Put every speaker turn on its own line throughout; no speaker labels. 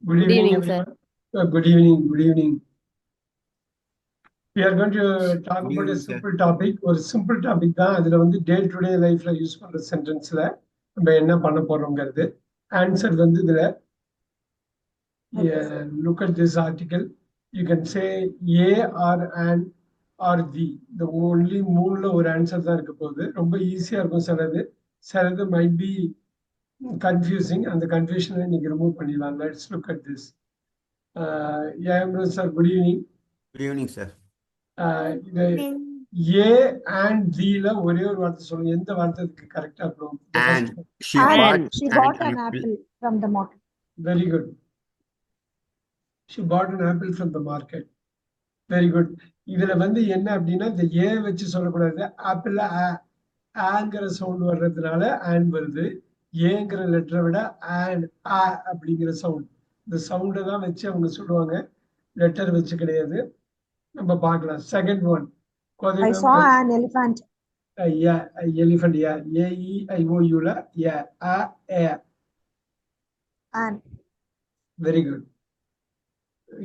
Good
Good
evening,
evening, sir.
everyone. Good evening. Good evening. We are going to talk
Good
about a
evening, sir.
simple topic. ஒரு simple topic தான். அதுல வந்து day to day லைஃப்ல use பண்ற சென்டென்ஸ்ல நம்ம என்ன பண்ண போறோம்ங்கிறது. Answer வந்து இதுல look at this article. You can say a or an or the. இந்த only மூணுல ஒரு ஆன்சர் தான் இருக்க போகுது. ரொம்ப ஈஸியா இருக்கும் சிலது might be confusing. அந்த கன்ஃபியூஷனை நீங்க ரிமூவ் பண்ணிடலாம். Let's look at this. Sir, good evening.
Good evening, sir.
இது ஏ அண்ட் ஜில ஒரே ஒரு வார்த்தை சொல்லுங்க. எந்த வார்த்தை கரெக்டா இருக்கும்?
And she
And
bought
She
an
bought an
apple.
apple from the market.
Very good. She bought an apple from the market. Very good. இதுல வந்து என்ன அப்படின்னா இந்த ஏ வச்சு சொல்லக்கூடாது. ஆப்பிள் ஆங்கிற சவுண்ட் வர்றதுனால ஆன் வருது. ஏங்கிற லெட்டரை விட ஆன் ஆ அப்படிங்கிற சவுண்ட், இந்த சவுண்டை தான் வச்சு அவங்க சொல்லுவாங்க, லெட்டர் வச்சு கிடையாது. நம்ம பார்க்கலாம். Second one,
I saw an elephant.
yeah, elephant, yeah, A-E-I-O-U la, yeah, a.
And
Very good.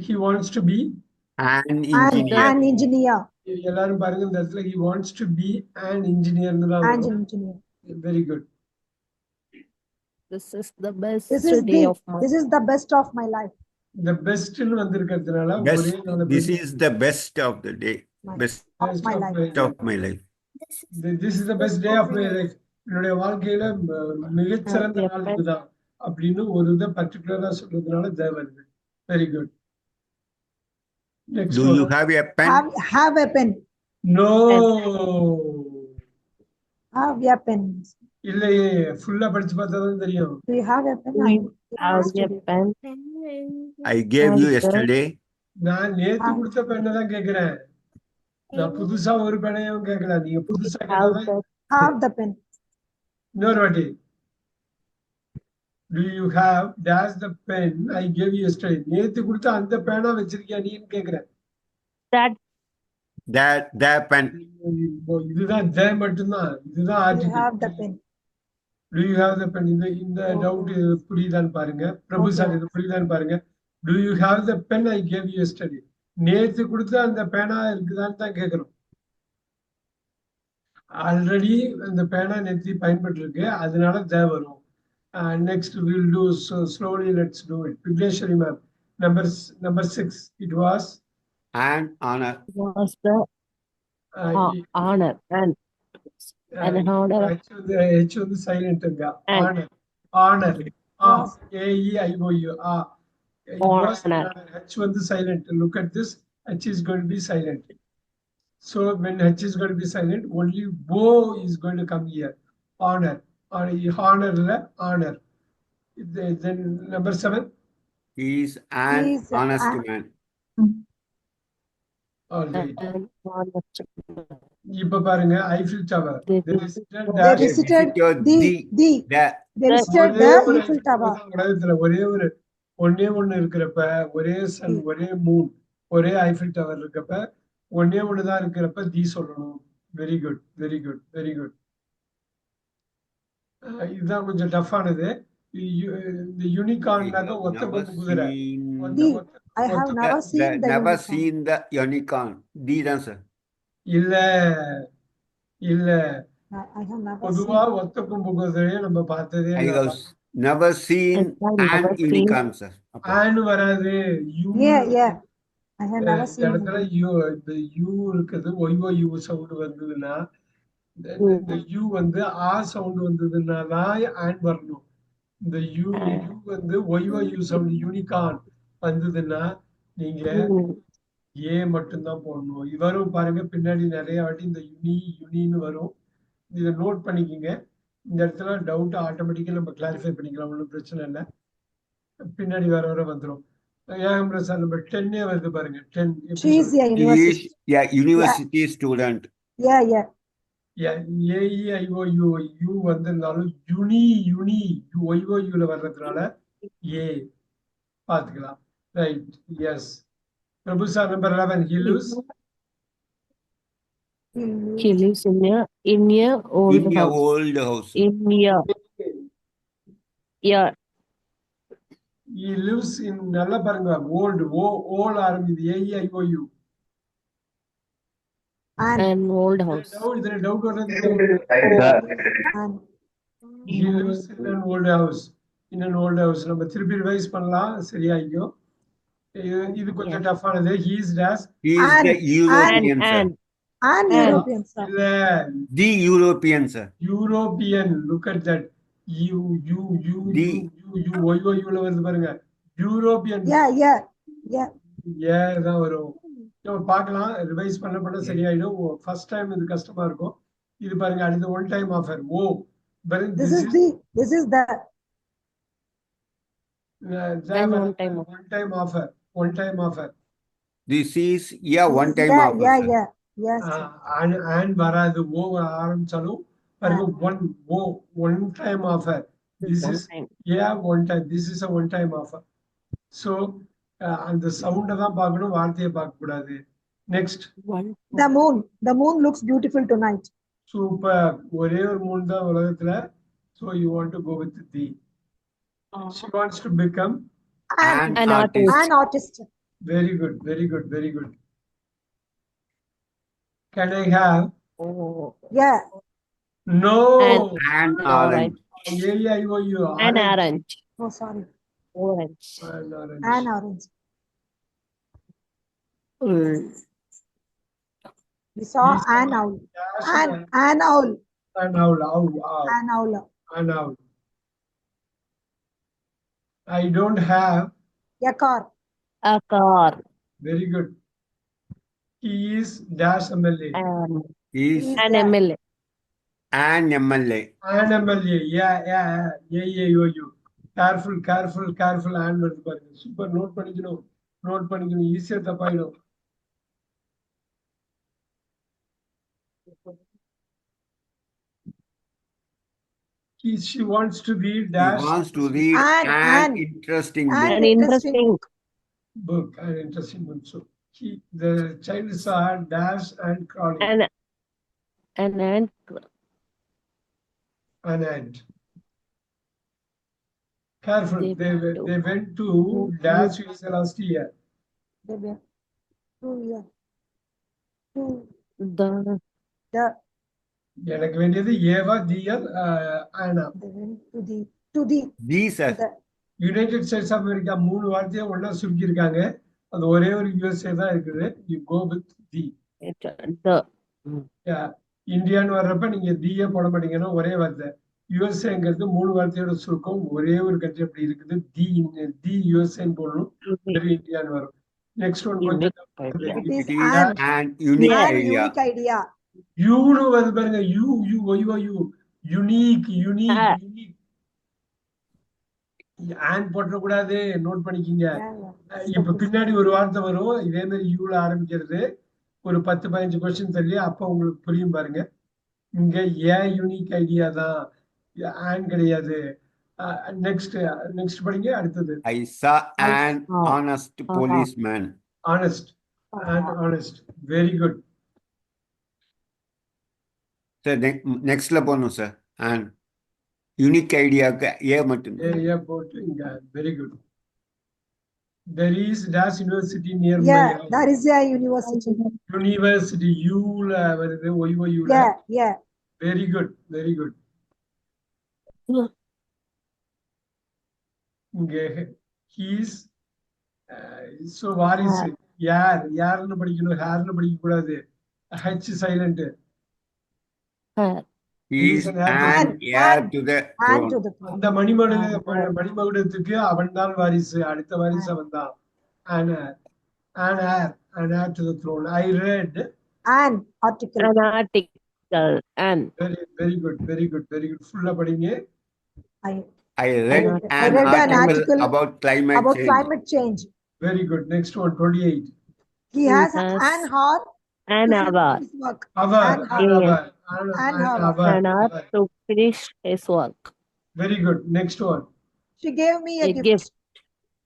He wants to be,
An engineer.
an engineer.
எல்லாரும் பாருங்க இந்த இடத்துல he wants to be an engineer ன்னு தான்
An
வரும்.
engineer.
Very good.
this is the best
This is
day
the
of my
this is the best of my life.
The best ன்னு வந்திருக்கிறதுனால
Best.
ஒரே நாள்ல
This is the best of the day.
My-
Best
Of my life.
of my life.
This is the best day of my life. என்னுடைய வாழ்க்கையில மிகச்சிறந்த நாள் இதுதான் அப்படின்னு ஒரு இதை பர்டிகுலரா சொல்றதுனால வருது. Very good.
Do you have a pen?
Have a pen.
No,
Have a pen.
இல்லையே, ஃபுல்லா படிச்சு பார்த்தா தான் தெரியும்.
Do you have a pen?
We have a pen.
I gave you yesterday.
நான் நேத்து கொடுத்த பெண்ணை தான் கேக்குறேன். நான் புதுசா ஒரு பெண்ணையும் கேட்கல. நீங்க புதுசா
Have
கேட்டா
the
Have the pen.
இன்னொரு வாட்டி. Do you have dash the pen I gave you yesterday? நேத்து கொடுத்த அந்த பேனா வச்சிருக்கியா நீன்னு கேக்குறேன்.
The pen.
இதுதான் மட்டும்தான். இதுதான்
You
article.
have the pen.
Do you have the pen? இந்த டவுட் புரியுதான்னு பாருங்க. பிரபு சார், இது புரியுதான்னு பாருங்க. Do you have the pen I gave you yesterday? நேத்து கொடுத்த அந்த பேனா இருக்குதான்னு தான் கேக்குறோம். ஆல்ரெடி அந்த பேனா நேத்தி பயன்பட்டு இருக்கு, அதனால வரும். Next we'll do, so slowly let's do it. Vigleshwari ma'am, number 6, it was
An honor.
was the honor and an honor.
H வந்து silent ங்க.
And.
honor
Yes.
A-E-I-O-U. It was
Honor.
H வந்து silent. Look at this, H is going to be silent. So when H is going to be silent, only O is going to come here. Honor. Honor. Then number 7.
He is an
He is
honest
an-
man.
All right.
And honest.
இப்ப பாருங்க, Eiffel tower.
They
They
visited
visited
the-
the
The
they visited the Eiffel Tower.
உலகத்துல ஒன்னே ஒண்ணு இருக்கிறப்ப, ஒரே Sun, ஒரே Moon, ஒரே Eiffel tower இருக்கப்ப, ஒன்னே ஒண்ணுதான் இருக்கிறப்ப தி சொல்லணும். Very good, very good, very good. இதுதான் கொஞ்சம் டஃப்பானது. இந்த யூனிகார்ன்னாக்க ஒத்த
never
கொம்பு குதிரை.
seen.
I have never seen the
Never
unicorn.
seen the unicorn. The answer.
இல்ல
I have never
பொதுவா
seen.
ஒத்த கொம்பு குதிரையை நம்ம பார்த்ததே
I
இல்ல.
have never seen
I have
an
never seen.
unicorn, sir.
ஆன்னு வராது. You
Yeah. I have never
இந்த
seen.
இடத்துல யூ, இந்த யூ இருக்குது, ஒய்ஓ சவுண்ட் வந்ததுன்னா, இந்த யூ வந்து ஆ சவுண்ட் வந்ததுன்னா தான் ஆன் வரணும். இந்த யூ வந்து ஒய்ஓ சவுண்ட் யூனிகார்ன் வந்ததுன்னா நீங்க ஏ மட்டும்தான் போடணும். வரும் பாருங்க, பின்னாடி நிறைய வாட்டி இந்த யுனின்னு வரும். இதை நோட் பண்ணிக்கோங்க. இந்த இடத்துல டவுட் ஆட்டோமேட்டிக்கா நம்ம கிளாரிஃபை பண்ணிக்கலாம், ஒன்றும் பிரச்சனை இல்லை. பின்னாடி வர வந்துடும். ஏன் சார் நம்ம 10 வருது பாருங்க. 10
She is a
He
university.
is a university student.
Yeah.
A E I O U U வந்திருந்தாலும் யுனி ஒய்ஓயுல வர்றதுனால ஏ பாத்துக்கலாம். Right, yes. Prabhu sir, number 11. He lives
He lives in a old
In a
house.
old house.
In a
he lives in நல்லா பாருங்க old old ஆரம்பிக்குது AEIOU.
An old house.
இதுல doubt வர்றது
And
he lives in an old house. In an old house. நம்ம திருப்பி revise பண்ணலாம் சரியாயிக்கும். இது கொஞ்சம் டஃப் ஆனது. He is dash.
He is
And-
the European, sir.
and European, sir.
இல்ல
The European, sir.
European. Look at that. You ல வருது பாருங்க. European.
Yeah.
தான் வரும். நம்ம பார்க்கலாம் ரிவைஸ் பண்ண சரியாயிடும். ஃபர்ஸ்ட் டைம் இது கஷ்டமா இருக்கும். இது பாருங்க அடுத்து one time offer.
This is the
one time offer.
One time offer.
This is one time
yeah,
offer,
yeah,
sir.
yeah. Yes.
And வராது ஆரம்பிச்சாலும் பாருங்க one time offer. This
One
is
time.
one time. This is a one time offer. So அந்த சவுண்ட தான் பார்க்கணும், வார்த்தையை பார்க்க கூடாது. Next
One.
The moon looks beautiful tonight.
Super. ஒரே ஒரு மூன் தான் உலகத்துல. So you want to go with the. She wants to become.
An artist.
An artist.
Very good, very good, very good. Can I have?
Oh.
Yeah.
No.
An
All right.
orange.
AIOU.
An orange.
Oh, sorry.
Orange.
An orange.
An orange. We saw an owl. An owl.
An owl.
An owl.
An owl. I don't have.
A car.
A car.
Very good. He is dash MLA.
He is
An MLA.
an MLA.
An MLA. Yeah. AIOU. Careful. And வருது பாருங்க. Super. Note பண்ணிக்கணும். ஈஸியா தப்பாயிடும். She wants to be
He
dash.
wants to read
An-
an interesting
an-
book.
An interesting.
book. An interesting book. So the child saw dash and crawling.
An ant.
An ant. Careful. They went to dash is last year.
They went to
The.
எனக்கு வேண்டியது ஏவா தியல் ஆனா.
they went to the
These are
United States of America 3 வார்த்தையை ஒண்ணா சுருக்கி இருக்காங்க. அது ஒரே ஒரு யுஎஸ்ஏ தான் இருக்குது. You go with the.
The.
இந்தியான்னு வர்றப்ப நீங்க தியே போட மாட்டீங்கன்னா ஒரே வார்த்தை. யுஎஸ்ஏங்கிறது 3 வார்த்தையோட சுருக்கம். ஒரே ஒரு கண்ட்ரி அப்படி இருக்குது. தி யுஎஸ்ஏன்னு போடணும். வெறும் இந்தியான்னு வரும். நெக்ஸ்ட் ஒன் கொஞ்சம்
It is
it is an unique
an
idea.
unique idea.
யூனு வந்து பாருங்க. Unique on போட்டக்கூடாது. நோட் பண்ணிக்கிங்க. இப்ப பின்னாடி ஒரு வார்த்தை வரும் இதே மாதிரி யூல ஆரம்பிக்கிறது. ஒரு 10-15 கொஸ்டின் தள்ளி அப்ப உங்களுக்கு புரியும் பாருங்க. இங்க யூனிக் ஐடியா தான், ஆன் கிடையாது. நெக்ஸ்ட் படிங்க. அடுத்தது
I saw an honest policeman.
honest. Very good.
Sir, next la போணும் sir. And unique idea மட்டும்.
போட்டு இங்க very good. There is dash university near my
Yeah,
house.
there is a university.
University U ல வருது. OU ல.
Yeah.
Very good. இங்க he's so Waris யாருன்னு படிக்கணும், ஹேர்னு படிக்க கூடாது. H silent.
He is an heir to the
And
throne.
to the throne.
அந்த மணிமகுடத்துக்கு அவன் தான் வாரிசு. அடுத்த வாரிசு அவன் தான். An heir to the throne. I read.
An article.
An article. An.
Very good. Full படிங்க.
I read an article about climate change.
Very good. Next one, 28.
He has an hour.
An hour. An hour to finish his work.
Very good. Next one.
She gave me a gift.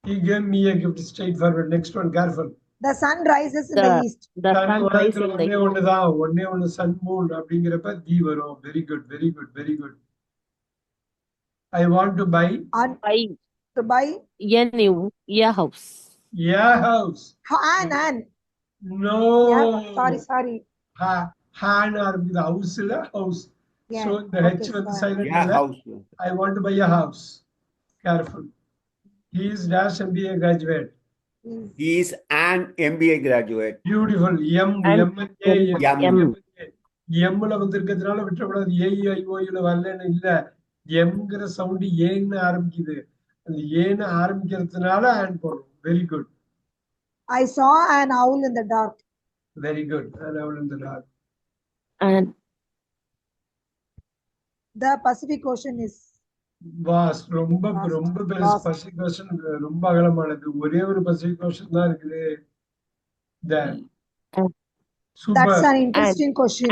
He gave me a gift. Straightforward. Next one. Careful.
The sun rises in the east.
The sun rises in the east.
ஒண்ணே sun moon அப்படிங்கிறப்ப தி வரும். Very good. I want to buy.
To buy.
N-U, a house.
Yeah, house.
An.
No.
Yeah. Sorry.
Han ஆரம்பிக்குது ஹவுஸ்ல house.
Yeah.
So the
Okay,
H வந்து
sorry.
silent
Yeah,
இல்ல.
house.
I want to buy a house. Careful. He is dash MBA graduate.
Is
He is an MBA graduate.
Beautiful. M
And
M
M.
எம்ல வந்து இருக்கிறதுனால விட்டுறக்கூடாது. ஏஐஓயுல வரலன்னு இல்ல, எம்ங்கிற sound ஏன்னு ஆரம்பிக்குது. அந்த ஏன்னு ஆரம்பிக்கிறதுனால ஆன் போடுறோம். Very good,
I saw an owl in the dark.
Very good.
And
The Pacific Ocean is
was ரொம்ப
Vast.
ரொம்ப பெருசு.
Vast.
பசிபிக் ஓஷன் ரொம்ப அகலமானது. ஒரே ஒரு பசிபிக் ஓஷன் தான் இருக்குது. There.
And-
Super.
That's an interesting question.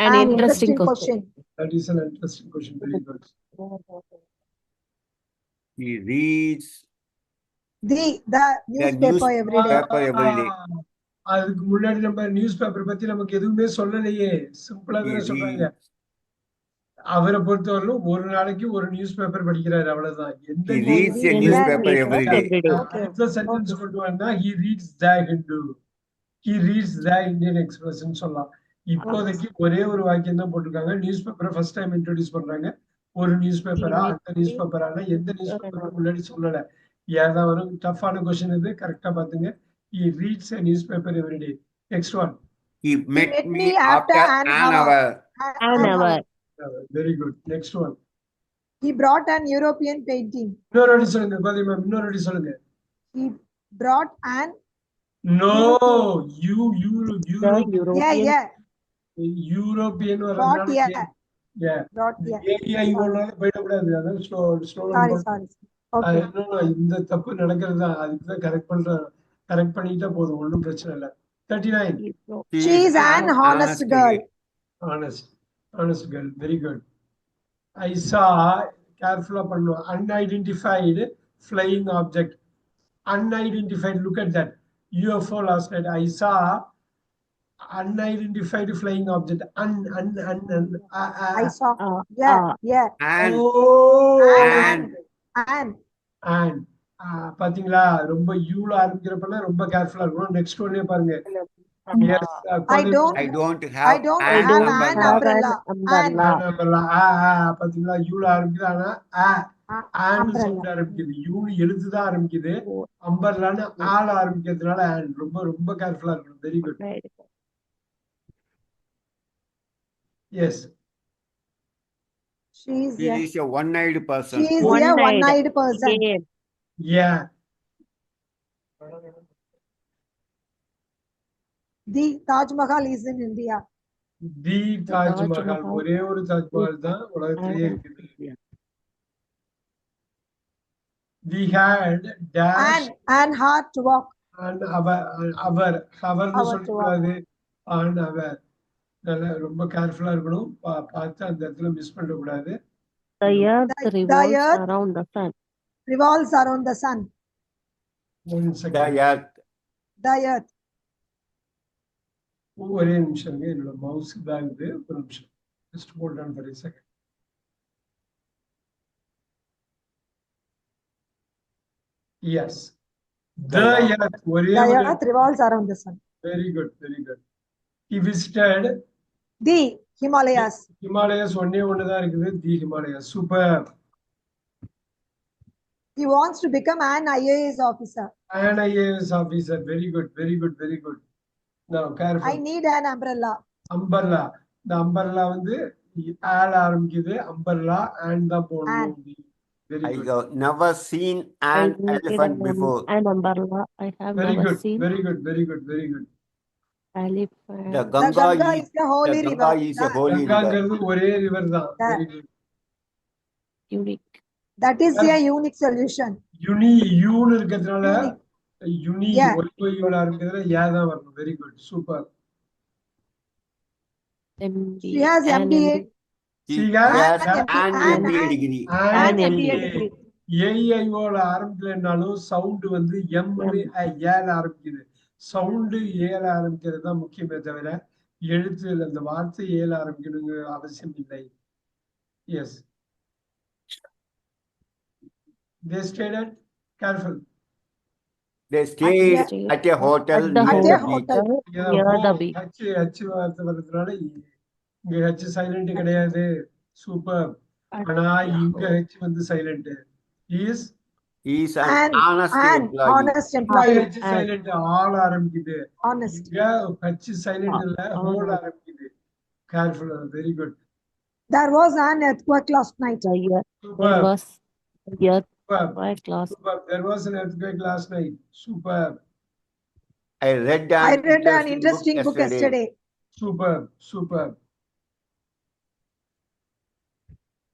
an interesting question.
That is an interesting question. Very good.
He reads
The newspaper every day.
newspaper every day.
அதுக்கு முன்னாடி நம்ம news paper பத்தி நமக்கு எதுவுமே சொல்லலையே. சிம்பிளா
He
தானே சொல்றாங்க.
reads.
அவரை பொறுத்தவரையிலும் ஒரு நாளைக்கு ஒரு நியூஸ் பேப்பர் படிக்கிறாரு, அவ்வளவுதான். எந்த
He
news
reads a
Yeah.
newspaper every day.
every day.
Okay.
அடுத்த சென்டென்ஸ் கொண்டு வந்தா he reads the Hindu. He reads the Indian Express ன்னு சொல்லலாம். இப்போதைக்கு ஒரே ஒரு வாக்கியம் தான் போட்டிருக்காங்க. நியூஸ் பேப்பரை ஃபர்ஸ்ட் டைம் இன்ட்ரோடியூஸ் பண்றாங்க. ஒரு நியூஸ் பேப்பரா, அந்த நியூஸ் பேப்பரான எந்த நியூஸ் பேப்பர் முன்னாடி சொல்லல. ஏதாவது ஒரு டஃப்பான கொஸ்டின் இது, கரெக்டா பாத்துங்க. He reads a newspaper every day. Next one.
He met
met
me
me
after
after
an
an
hour.
An hour.
Very good. Next one.
He brought an European painting.
இன்னொரு வாட்டி சொல்லுங்க கோதை மேம், இன்னொரு வாட்டி சொல்லுங்க.
He brought an
No,
The European.
yeah.
European
Brought
வரதுனால
yeah. Brought yeah.
ஏஐஓனால போயிடக்கூடாது. அதான் slow.
Sorry. Okay.
இந்த தப்பு நடக்கிறது தான். அதுக்குதான் கரெக்ட் பண்ணிட்டா போதும், ஒன்றும் பிரச்சனை இல்லை. 39.
She is an honest girl.
Honest girl. Very good. I saw, careful பண்ணுவோம். Unidentified flying object. Unidentified, look at that. UFO last night. I saw unidentified flying object.
I saw. Yeah.
And
And பாத்தீங்களா, ரொம்ப யூல ஆரம்பிக்கிறப்பெல்லாம் ரொம்ப கேர்ஃபுல்லா இருக்கணும். Next ஒன்னே பாருங்க. Yes,
I don't
I don't
have
have
an
umbrella.
umbrella.
பாத்தீங்களா, யூல ஆரம்பிக்குது. ஆனா சவுண்ட் ஆரம்பிக்குது. யூனு எழுத்துதான் ஆரம்பிக்குது. அம்பர்லான்னு ஆள ஆரம்பிக்கிறதுனால ரொம்ப ரொம்ப கேர்ஃபுல்லா இருக்கணும். Very good. Yes.
She is
He is a one-eyed person.
a one-eyed person.
Yeah.
The Taj Mahal is in India.
தி தாஜ்மஹால், ஒரே ஒரு தாஜ்மஹால் தான் உலகத்திலேயே இருக்குது. We had dash
and hard to walk.
and அவர்னு சொல்லக்கூடாது. and அவர் நல்லா ரொம்ப கேர்ஃபுல்லா இருக்கணும். பார்த்து அந்த இடத்துல மிஸ் பண்ணக்கூடாது.
The earth revolves around the sun.
Revolves around the sun.
One
The
second.
earth.
The earth.
ஒரே நிமிஷம், என்னோட மவுஸ் தான் இது. ஒரு நிமிஷம். Just hold on for a second. Yes. The earth. ஒரே
The
ஒரு
earth revolves around the sun.
Very good. He visited
The Himalayas.
Himalayas. ஒன்னே ஒண்ணுதான் இருக்குது. தி Himalayas. Super.
He wants to become an IAS officer.
An IAS officer. Very good. Now careful.
I need an umbrella.
Umbrella. இந்த umbrella வந்து all ஆரம்பிக்குது. umbrella and தான் போடணும். Very
I
good.
have never seen an elephant before.
An umbrella. I have
Very
never
good.
seen
Very good.
elephant.
The
The
Ganga
is the holy
the
river.
Ganga is a holy river.
கங்காங்கிறது ஒரே river தான். Very good.
Unique.
That is a unique solution.
யூன்னு இருக்கிறதுனால யுனி
Yeah.
ஒய்யோட ஆரம்பிக்கிறதுல யா தான் வரணும். Very good. Super.
She has MBA.
She has
an MBA degree.
an
MBA
MBA.
degree.
ஏஐஓல ஆரம்பிக்கலனாலும் sound வந்து எம்னு ஏல ஆரம்பிக்குது. சவுண்டு ஏல ஆரம்பிக்கிறது தான் முக்கியமே தவிர எழுத்து அந்த வார்த்தை ஏல ஆரம்பிக்கணுங்கிற அவசியம் இல்லை. S. they stayed at, careful,
They stayed
Stayed
at a hotel
at the
near
At
the
a
beach.
hotel.
near the beach.
H வார்த்தை வர்றதுனால இங்க ஹச் சைலண்ட் கிடையாது. சூப்பர்.
At
ஆனா
the
இங்க
hotel.
ஹச் வந்து silent. Is
He is an
An
honest employee.
honest
இங்க
employee.
H silent all ஆரம்பிக்குது.
Honest.
இங்க ஹச் சைலண்ட் இல்ல ஹோல் ஆரம்பிக்குது. Careful. Very good.
There was an earthquake last night.
The year
super.
there was
super.
earthquake last.
Super. There was an earthquake last night. Super.
I read
I
an
read an interesting book yesterday.
Super. Super.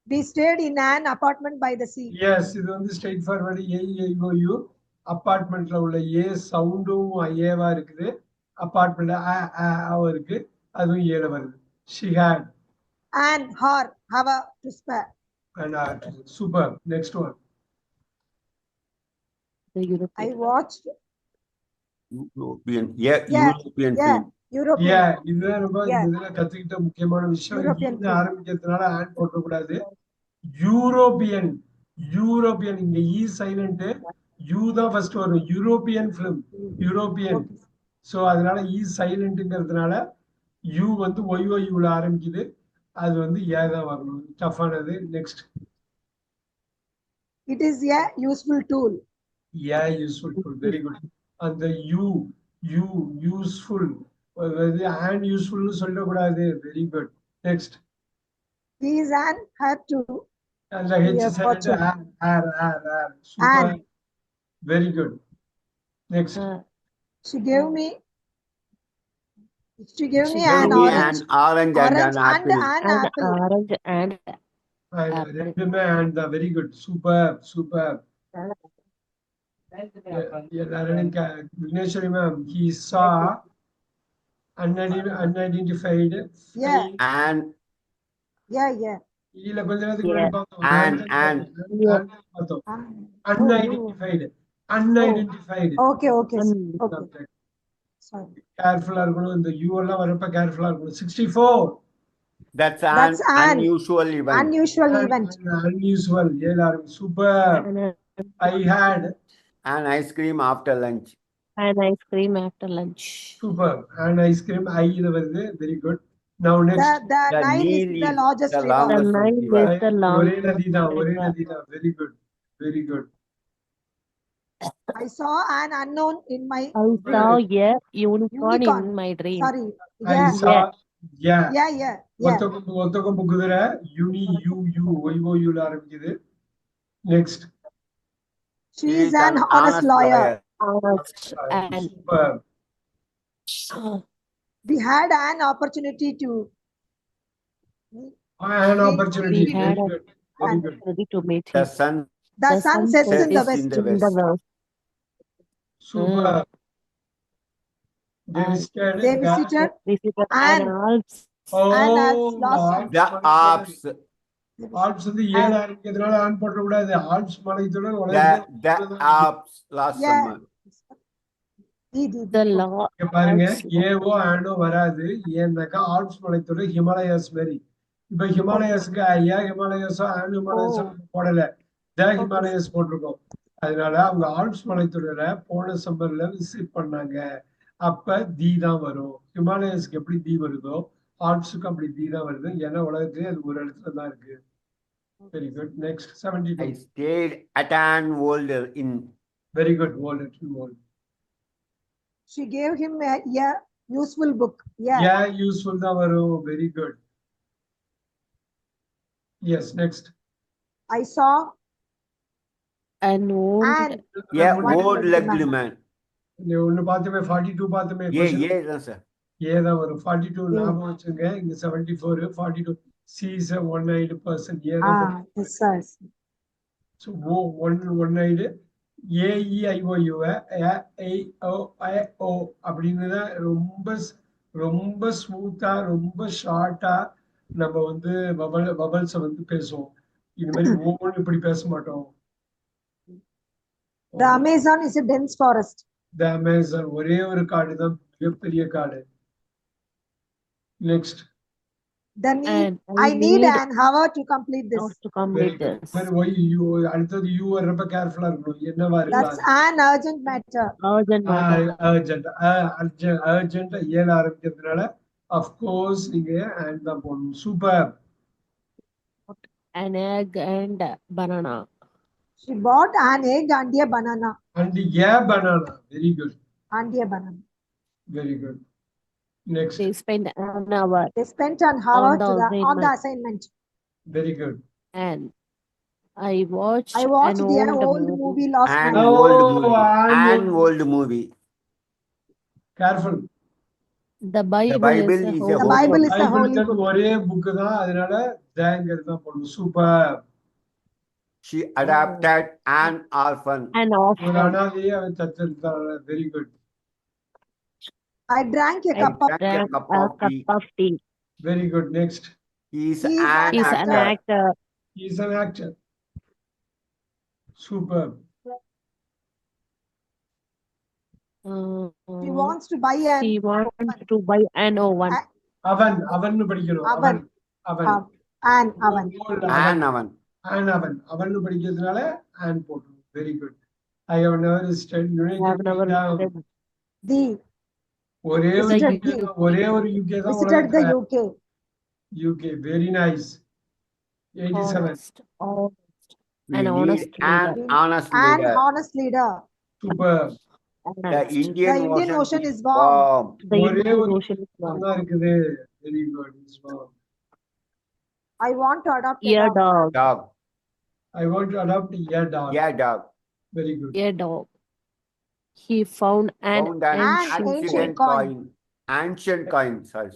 We stayed in an apartment by the sea.
Yes, இது வந்து straight forward ஏஐஓயு. அபார்ட்மெண்ட்ல உள்ள ஏ சவுண்டும் ஏவா இருக்குது. Apartment இருக்கு. அதுவும் ஏல வருது. She had
And her have a to spare.
and super. Next one.
The European.
I watched.
European,
Yeah,
European
yeah.
film.
European.
Yeah, இதுதான் நம்ம
Yeah.
இதுல கத்துக்கிட்ட முக்கியமான விஷயம்.
European
இங்க
film.
ஆரம்பிக்கிறதுனால ஆட் போட்ட கூடாது. யூரோப்பியன். யூரோப்பியன் இங்க இ சைலண்ட். யூ தான் ஃபர்ஸ்ட் வரும். European film. யூரோப்பியன். சோ அதனால இ சைலண்ட்ங்கிறதுனால யூ வந்து ஒய்ஓயூல ஆரம்பிக்குது. அது வந்து ஏ தான் வரணும். டஃப்பானது. Next.
It is a useful tool.
A useful tool. Very good. அந்த யூ யூஸ்ஃபுல் அண்ட் யூஸ்ஃபுல்னு சொல்லக்கூடாது. Very good. Next.
He is an her to.
And the H
Yeah,
is silent.
fortune.
Super. Very good. Next.
She gave me. She gave me
She
an
gave me
orange.
An orange and
Orange
an
and
apple.
an
And
apple.
orange and
And ரெண்டுமே and the very good. Super. Super. Vigneshwari ma'am, he saw unidentified.
Yeah.
And
Yeah.
இல்ல கொஞ்ச நேரத்துக்கு முன்னாடி பார்த்தோம்.
And
பார்த்தோம்.
Oh,
Unidentified.
okay. Okay.
Okay.
Sorry.
கேர்ஃபுல்லா இருக்கணும். இந்த யூ எல்லாம் வரப்ப கேர்ஃபுல்லா இருக்கணும். 64.
that's
That's
an
an
unusual event.
unusual event.
Unusual. எல்லாரும் super. I had
An ice cream after lunch.
an ice cream after lunch.
super. And ice cream I ல வருது. Very good. Now next.
The
The
Nile is
Nile
the
is
largest
the
river.
longest
The Nile
river.
is the
ஒரே
longest
நதி தான். ஒரே
river.
நதி தான். Very good. Very good.
I saw an unknown in my.
I saw a unicorn
Unicorn.
in my dream.
Sorry.
I
Yeah.
saw. Yeah.
Yeah.
ஒத்த கொம்பு குதிரை. யூனி you ஒய்ஓயூல ஆரம்பிக்குது. Next.
She is an honest lawyer.
Honest and
Super.
We had an opportunity to.
An opportunity.
We had
Very good. Very good.
ready to meet
The
him.
sun
The sun sets in the
sets
west.
in the
In the
west.
west.
Super. They visited.
They visited
Visited
And-
an Alps.
and has lost-
The Alps.
Alps வந்து ஏழு ஆரம்பிக்கிறதுனால on போட கூடாது. Alps மலைத்தொடர்
The Alps last
Yeah.
summer.
The law.
இங்க பாருங்க
Alps.
ஏவோ ஆனோ வராது. ஏன்னாக்கா Alps மலைத்தொடர் ஹிமாலயாஸ் மாதிரி. இப்ப ஹிமாலயாஸ்க்கு ஐயா ஹிமாலயாஸோ ஆன் ஹிமாலயாஸோ போடல. த ஹிமாலயாஸ் போட்டிருக்கோம். அதனால அவங்க ஆல்ப்ஸ் மலைத்தொடரை போன சம்மர்ல விசிட் பண்ணாங்க. அப்ப தி தான் வரும். ஹிமாலயாஸ்க்கு எப்படி தி வருதோ ஆல்ப்ஸுக்கு அப்படி தி தான் வருது. ஏன்னா உலகத்திலே அது ஒரு இடத்துல தான் இருக்கு. Very good. Next.
I
72.
stayed at an old inn.
Very good. World.
She gave him a useful book. Yeah.
Yeah, useful தான் வரும். Very good. Yes. Next.
I saw
An old.
an
Yeah,
One
old
ugly
ugly
man.
man.
ஒண்ணு பார்த்துமே 42 பார்த்துமே.
தான் sir.
ஏதான் வரும். 42 ஞாபகம் வச்சுங்க. இங்க 74. 42. C is a one-eyed person. ஏதான்.
yes, sir.
So one-eyed. AEIOU AIO அப்படின்னு தான் ரொம்ப ஸ்மூத்தா ரொம்ப ஷார்ட்டா நம்ம வந்து பபல்ஸ வந்து பேசுவோம். இது மாதிரி ஒவ்வொன்று இப்படி பேச மாட்டோம்.
The Amazon is a dense forest.
The Amazon ஒரே ஒரு காடு தான் மிகப்பெரிய காடு. Next.
The need.
And
I need an hour to complete
hours
this.
to
very
complete
good
this.
மாதிரி ஒய் யூ அடுத்தது யூ வர்றப்ப கேர்ஃபுல்லா இருக்கணும் என்னவா
That's
இருக்கலாம்
an urgent matter.
Urgent matter.
Urgent urgent ஏழு ஆரம்பிக்கிறதுனால அஃப்கோர்ஸ் நீங்க அண்ட் தான் போடணும் super
An egg and banana.
She bought an egg and a banana.
And A banana very good
And a banana.
Very good next
They spent an hour.
They spent an hour
On the
on the assignment.
Very good
And I watched
I watched
an
the old movie last
An
night.
Oh,
old movie.
an
An
old-
old movie.
Careful
The Bible,
Bible
is a
is a
holy
The Bible
book.
is a holy
பைபிளுக்கு
book.
ஒரே book தான் அதனால தேங்கிறது தான் போடணும் super
She adopted an orphan.
An
ஒரு
orphan.
அனாதையே அவன் தத்தெடுத்தாங்க very good
I drank a
I
cup of
drank
cup
a
of
cup
tea.
of tea.
Very good next
He is
He is
an
He's an
actor.
actor.
Is an actor super
She wants to buy an
She wants to buy an oven.
அவன் அவன்னு படிக்கணும் அவன் அவன்
an oven.
An oven.
an அவன் அவன்னு படிக்கிறதுனால and போட்டணும் very good I have never study
I have never
united
visited
The
ஒரே ஒரு
visited
UK தான் ஒரே ஒரு யூகே தான்
visited the UK.
UK very nice 87
honest, honest,
We
an
need
honest
an
leader.
honest
An
leader.
honest leader.
Super
The
Honest.
Indian,
The Indian Ocean is warm.
warm.
The
ஒரே
Indian
ஒரு
Ocean is warm.
தான் இருக்குது very good
I want to adopt a
Ear
dog.
dog.
Dog.
I want to adopt a dog
Yeah, dog.
Very good
Ear dog. He found an
Found an
ancient
ancient
ancient
coin.
coin. Ancient coin, sorry.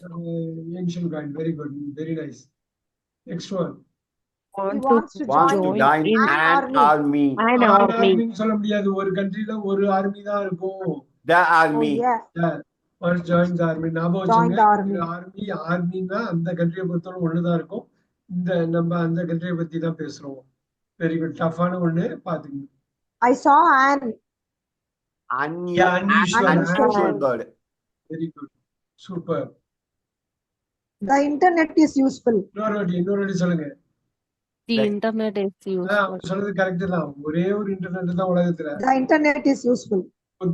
ancient coin very good very nice next one
want
wants to
Want to
join
join
in
an army.
an army.
ஆர்மின்னு சொல்ல முடியாது ஒரு கண்ட்ரில ஒரு army தான் இருக்கும்
The
Oh,
army.
yeah.
once join the army ஞாபகம்
Join the
வச்சுங்க
army.
ஆர்மினா அந்த கண்ட்ரியை பொறுத்தவரை ஒண்ணுதான் இருக்கும் இந்த நம்ம அந்த கண்ட்ரியை பத்தி தான் பேசுறோம் வெரி குட் டஃப்பான ஒண்ணு பாத்துங்க
I saw an
Yeah, unusual.
Unusual bird.
Very good super
the internet is useful.
இன்னொரு வாட்டி சொல்லுங்க
The
Right.
internet is useful.
அவங்க சொல்றது கரெக்ட் தான் ஒரே ஒரு இன்டர்நெட் தான் உலகத்துல
The internet is useful.
An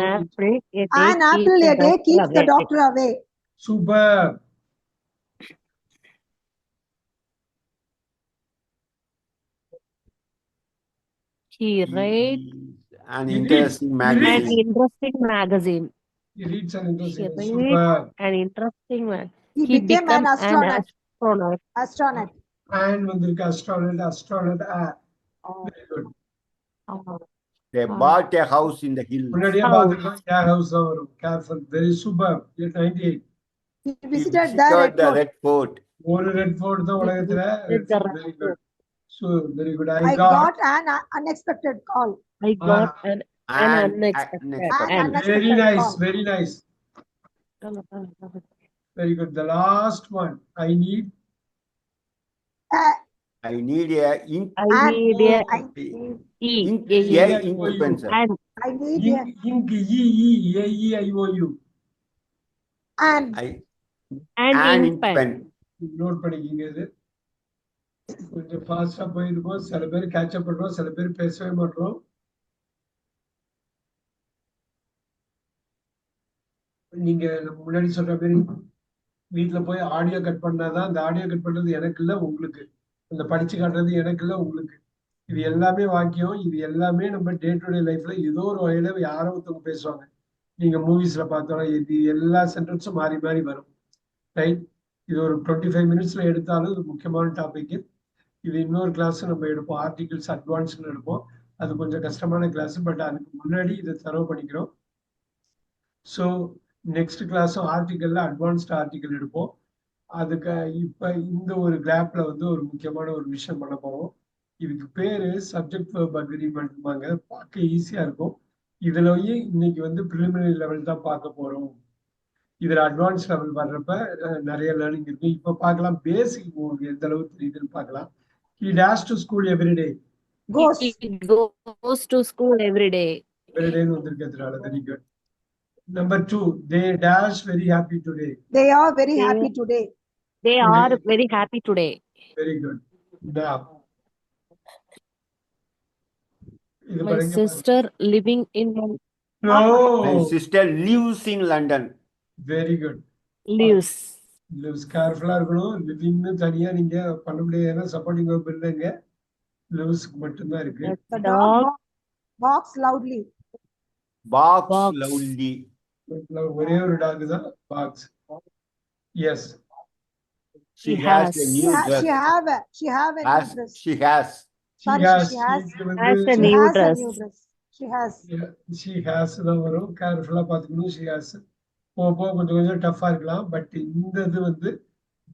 apple a day
An apple a day keeps the doctor away.
Super
He read
An
He
interesting
reads. He
an
reads.
magazine.
interesting magazine.
He reads an interesting.
He
Super.
An interesting man.
He became an astronaut.
astronaut.
Astronaut.
And வந்திருக்கு astronaut. Very good.
They bought a house in the hills.
முன்னாடியே
House.
பார்த்துருக்கோம் care house தான் வரும் careful very super 98
He
He
visited the
visited
Red
the
Fort.
Red Fort.
ஒரு red fort தான் உலகத்துல
Visited the Red
very good so very good
I got an unexpected call.
I got an
And
unexpected.
unexpected
very nice
call.
Very nice very good the last one I need
I need a ink.
I need a
I
E.
Ink,
A,
a
E.
ink pencil.
And
I need a
ink EEAEIOU
and
I,
an
an
ink
ink
pen.
pen.
Note பண்ணிக்கிங்க இது கொஞ்சம் ஃபாஸ்டா போயிருக்கோம் சில பேர் catch-up பண்றோம் சில பேர் பேசவே மாட்டோம் நீங்க நம்ம முன்னாடி சொல்ற மாதிரி வீட்டுல போய் ஆடியோ கட் பண்ணாதான் அந்த ஆடியோ கட் பண்றது எனக்கு இல்ல உங்களுக்கு அந்த படிச்சு காட்டுறது எனக்கு இல்ல உங்களுக்கு இது எல்லாமே வாக்கியம் இது எல்லாமே நம்ம டே டு டே லைஃப்ல ஏதோ ஒரு வகையில யாரோ ஒருத்தவங்க பேசுவாங்க நீங்க மூவிஸ்ல பார்த்தோம்னா இது எல்லா சென்டென்ஸும் மாறி மாறி வரும் ரைட் இது ஒரு 25 மினிட்ஸ்ல எடுத்தாலும் இது முக்கியமான டாபிக் இது இன்னொரு கிளாஸ் நம்ம எடுப்போம் ஆர்டிகிள்ஸ் அட்வான்ஸ்னு எடுப்போம் அது கொஞ்சம் கஷ்டமான கிளாஸ் பட் அதுக்கு முன்னாடி இதை தரவு பண்ணிக்கிறோம் ஸோ நெக்ஸ்ட் கிளாஸும் ஆர்டிக்கல்ல அட்வான்ஸ்ட் ஆர்டிக்கல் எடுப்போம் அதுக்கு இப்ப இந்த ஒரு கிராப்ல வந்து ஒரு முக்கியமான ஒரு விஷயம் பண்ண போறோம் இதுக்கு பேரு சப்ஜெக்ட் வெர்ப் அக்ரிமெண்ட்பாங்க பார்க்க ஈஸியா இருக்கும் இதுலயே இன்னைக்கு வந்து ப்ரிலிமினரி லெவல் தான் பார்க்க போறோம் இதுல அட்வான்ஸ் லெவல் வர்றப்ப நிறைய லேர்னிங் இருக்கு இப்ப பார்க்கலாம் பேசிக் உங்களுக்கு எந்த அளவுக்கு தெரியுதுன்னு பார்க்கலாம் he dash to school every day
goes.
He goes to school every day.
every day வந்திருக்கிறதுனால very good number 2 they dash very happy today
They are very
They-
happy today.
They
Today.
are very happy today.
Very good. Now, இது
My
பாருங்க.
sister living in
My
No.
sister lives in London.
Very good.
lives.
Lives கேர்ஃபுல்லா இருக்கணும். லிவிங்னு தனியா நீங்க பண்ண முடியாது. ஏன்னா supporting verb இல்லைங்க. லிவ்ஸ்க்கு மட்டும்தான் இருக்கு.
The
The
dog
dog barks loudly.
Barks
barks.
loudly.
ஒரே ஒரு டாக் தான் box. Yes.
She
He
has
has.
a new dress.
She have a new
Has,
dress.
she has.
Sorry, she has.
She
Has a
She
new
has a
dress.
new dress. She has.
she has தான் வரும். கேர்ஃபுல்லா பாத்துக்கணும். she has. போக போக கொஞ்சம் கொஞ்சம் டஃபா இருக்கலாம். But இந்த இது வந்து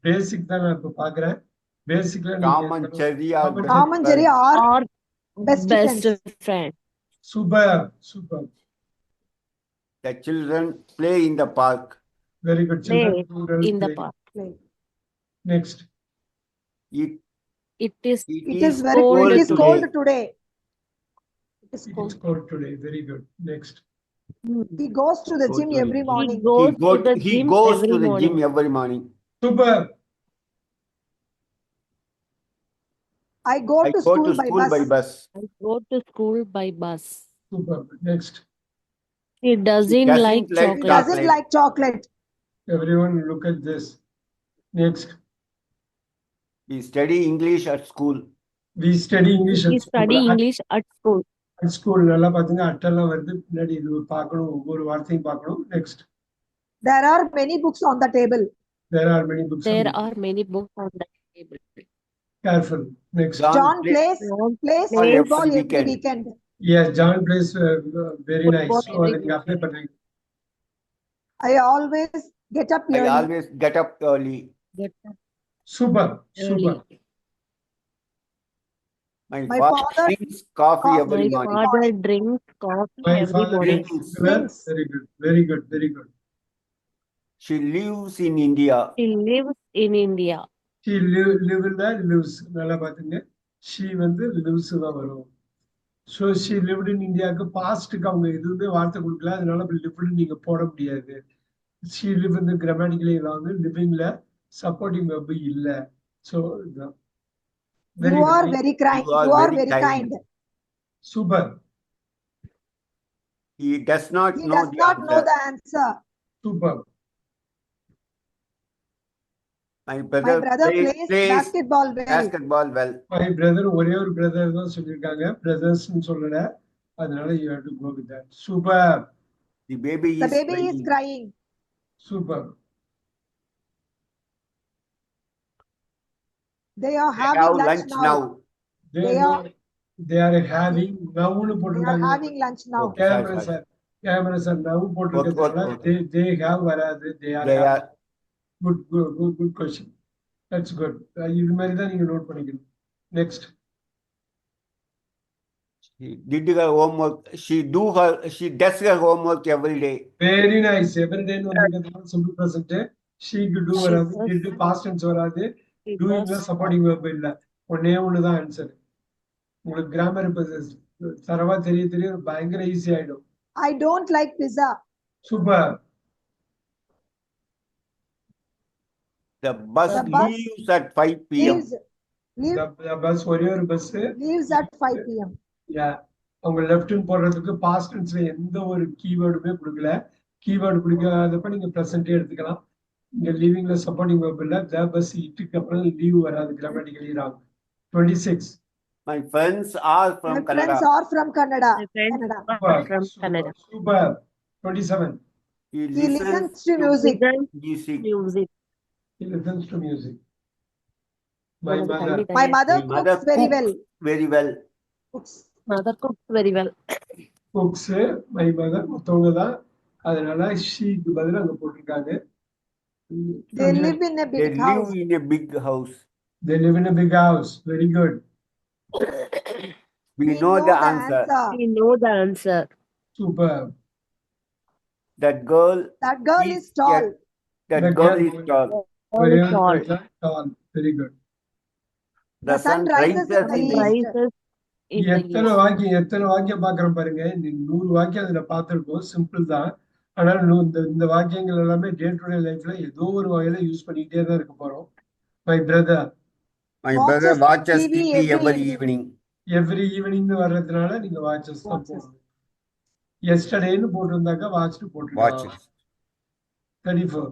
பேசிக் தான் நான் இப்ப பாக்குறேன். பேசிக்ல
Tom and Jerry are
Tom and
best
Tom and Jerry
friends.
are
Or
best
best
friends.
friend.
Super super.
The children play in the park.
Very good.
Play
children
in the park.
Play.
Next.
It
It is
It is very
cold
it is
today.
cold today. It is
It
cold.
is cold today. Very good. Next.
He goes to the
Go
gym
to the
every
gym.
morning.
He goes to the
he
gym
goes
every
to the
morning.
gym every morning.
Super.
I go
I
to
go
school
to
by
school
bus.
by bus.
I go to school by bus.
Super. Next.
He doesn't
doesn't
like
like
He
chocolate.
doesn't
chocolate.
like chocolate.
Everyone look at this. Next.
We study English at school.
We study English
He
at school.
study English at school.
At school நல்லா பாத்தீங்க அட்டெல்லாம் வருது. பின்னாடி இது பார்க்கணும். ஒவ்வொரு வார்த்தையும் பார்க்கணும். Next.
There are many books on the table.
There are many books.
There are many books on the table.
Careful. Next.
John plays
John
plays
Football every
football every
weekend.
weekend.
Yes, John plays very nice.
Football
So
every
அதை நீங்க apply பண்றீங்க.
I always get up
I
early.
always get up early.
Get up
super
early.
Super.
My
My
father
father
drinks coffee
coffee
every
My
every
morning.
father
morning.
drinks coffee
My
every
father
morning.
drinks
Drinks.
well.
Drinks.
Very good. Very good. Very good.
She lives in India.
He lives in India.
She live இல்ல lives. நல்லா பாத்துங்க. She வந்து lives தான் வரும். So she lived in Indiaக்கு பாஸ்ட்க்கு அவங்க எதுவுமே வார்த்தை கொடுக்கல. அதனால lived நீங்க போட முடியாது. She live in the grammatically wrong. Livingல supporting verb இல்ல. So very
You
good.
are very kind.
You are
You are
very
very
kind.
kind.
Super.
He does not
He
know
does
the
not know
answer.
the answer.
Super.
My
My
brother
brother
plays
basketball well.
basketball well.
My brother ஒரே ஒரு brother தான் சொல்லிருக்காங்க. Brothersனு சொல்லல. அதனால you have to go with that. Super.
The baby
The
is
baby is
crying.
crying.
Super.
They are
They
having
have
lunch
lunch
now.
now.
They are having nowனு
They are
போட்டுருக்காங்க.
having lunch now.
Okay.
Camera sir now போட்டுருக்கிறதுனால
Okay.
they have வராது. They are
They
having.
are
Good question. That's good. இது மாதிரி தான் நீங்க note பண்ணிக்கணும். Next.
she did her homework. She does her homework every day.
Very nice. Every day வந்து simple present. She could do
She
வராது.
does.
Did past tense வராது.
He
Doingல
does.
supporting verb இல்ல. ஒண்ணே ஒண்ணுதான் ஆன்சர். உங்களுக்கு grammar தரவா தெரிய பயங்கர ஈஸி ஆயிடும்.
I don't like pizza.
Super.
The bus
The bus
leaves at 5 p.m.
Bus ஒரே ஒரு பஸ்.
leaves at 5 p.m.
அவங்க லெஃப்ட்னு போடுறதுக்கு பாஸ்ட் டென்ஸ்ல எந்த ஒரு கீவேர்டுமே கொடுக்கல. கீவேர்டு கொடுக்காதப்ப நீங்க பிரசன்டே எடுத்துக்கலாம். இங்க லீவிங்ல சப்போர்ட்டிங் வெர்ப் இல்ல. த பஸ் இட்டுக்கு அப்புறம் லீவ் வராது. Grammatically wrong. 26.
My friends are from
My
Canada.
friends are from Canada.
My friends
Canada.
are from Canada.
Super. 27.
He
He listens to music.
Listen
music.
music.
He listens to music. My
உனக்கு
mother.
தண்ணி
My
தரேன்.
mother
My mother
cooks very well.
very well.
Cooks.
Mother cooks very well.
Cooks. My mother மத்தவங்க தான். அதனால ஷீக்கு பதிலா அங்க போட்டிருக்காங்க.
They live in a
They
big house.
live in a big house.
They live in a big house. Very good.
We know the answer.
We know the answer.
Super.
That girl
That girl is tall.
That
The
girl
girl-
is tall.
All
Very
is tall.
good. Tall. Very good.
The sun rises
in the
in the
east.
east.
Rises in the
எத்தனை வாக்கியம் பாக்குறோம் பாருங்க. 100 வாக்கியம் அதுல பார்த்திருக்கோம். Simple தான். ஆனால் இந்த வாக்கியங்கள் எல்லாமே டே டு டே லைஃப்ல ஏதோ ஒரு வகையில யூஸ் பண்ணிக்கிட்டே தான் இருக்க போறோம். My brother.
My brother watches
TV
TV every evening.
Every evening வர்றதுனால நீங்க watches தான்
Watches.
போடணும். Yesterdayன்னு போட்டிருந்தாக்கா watched போட்டுருக்கலாம்.
Watches.
34.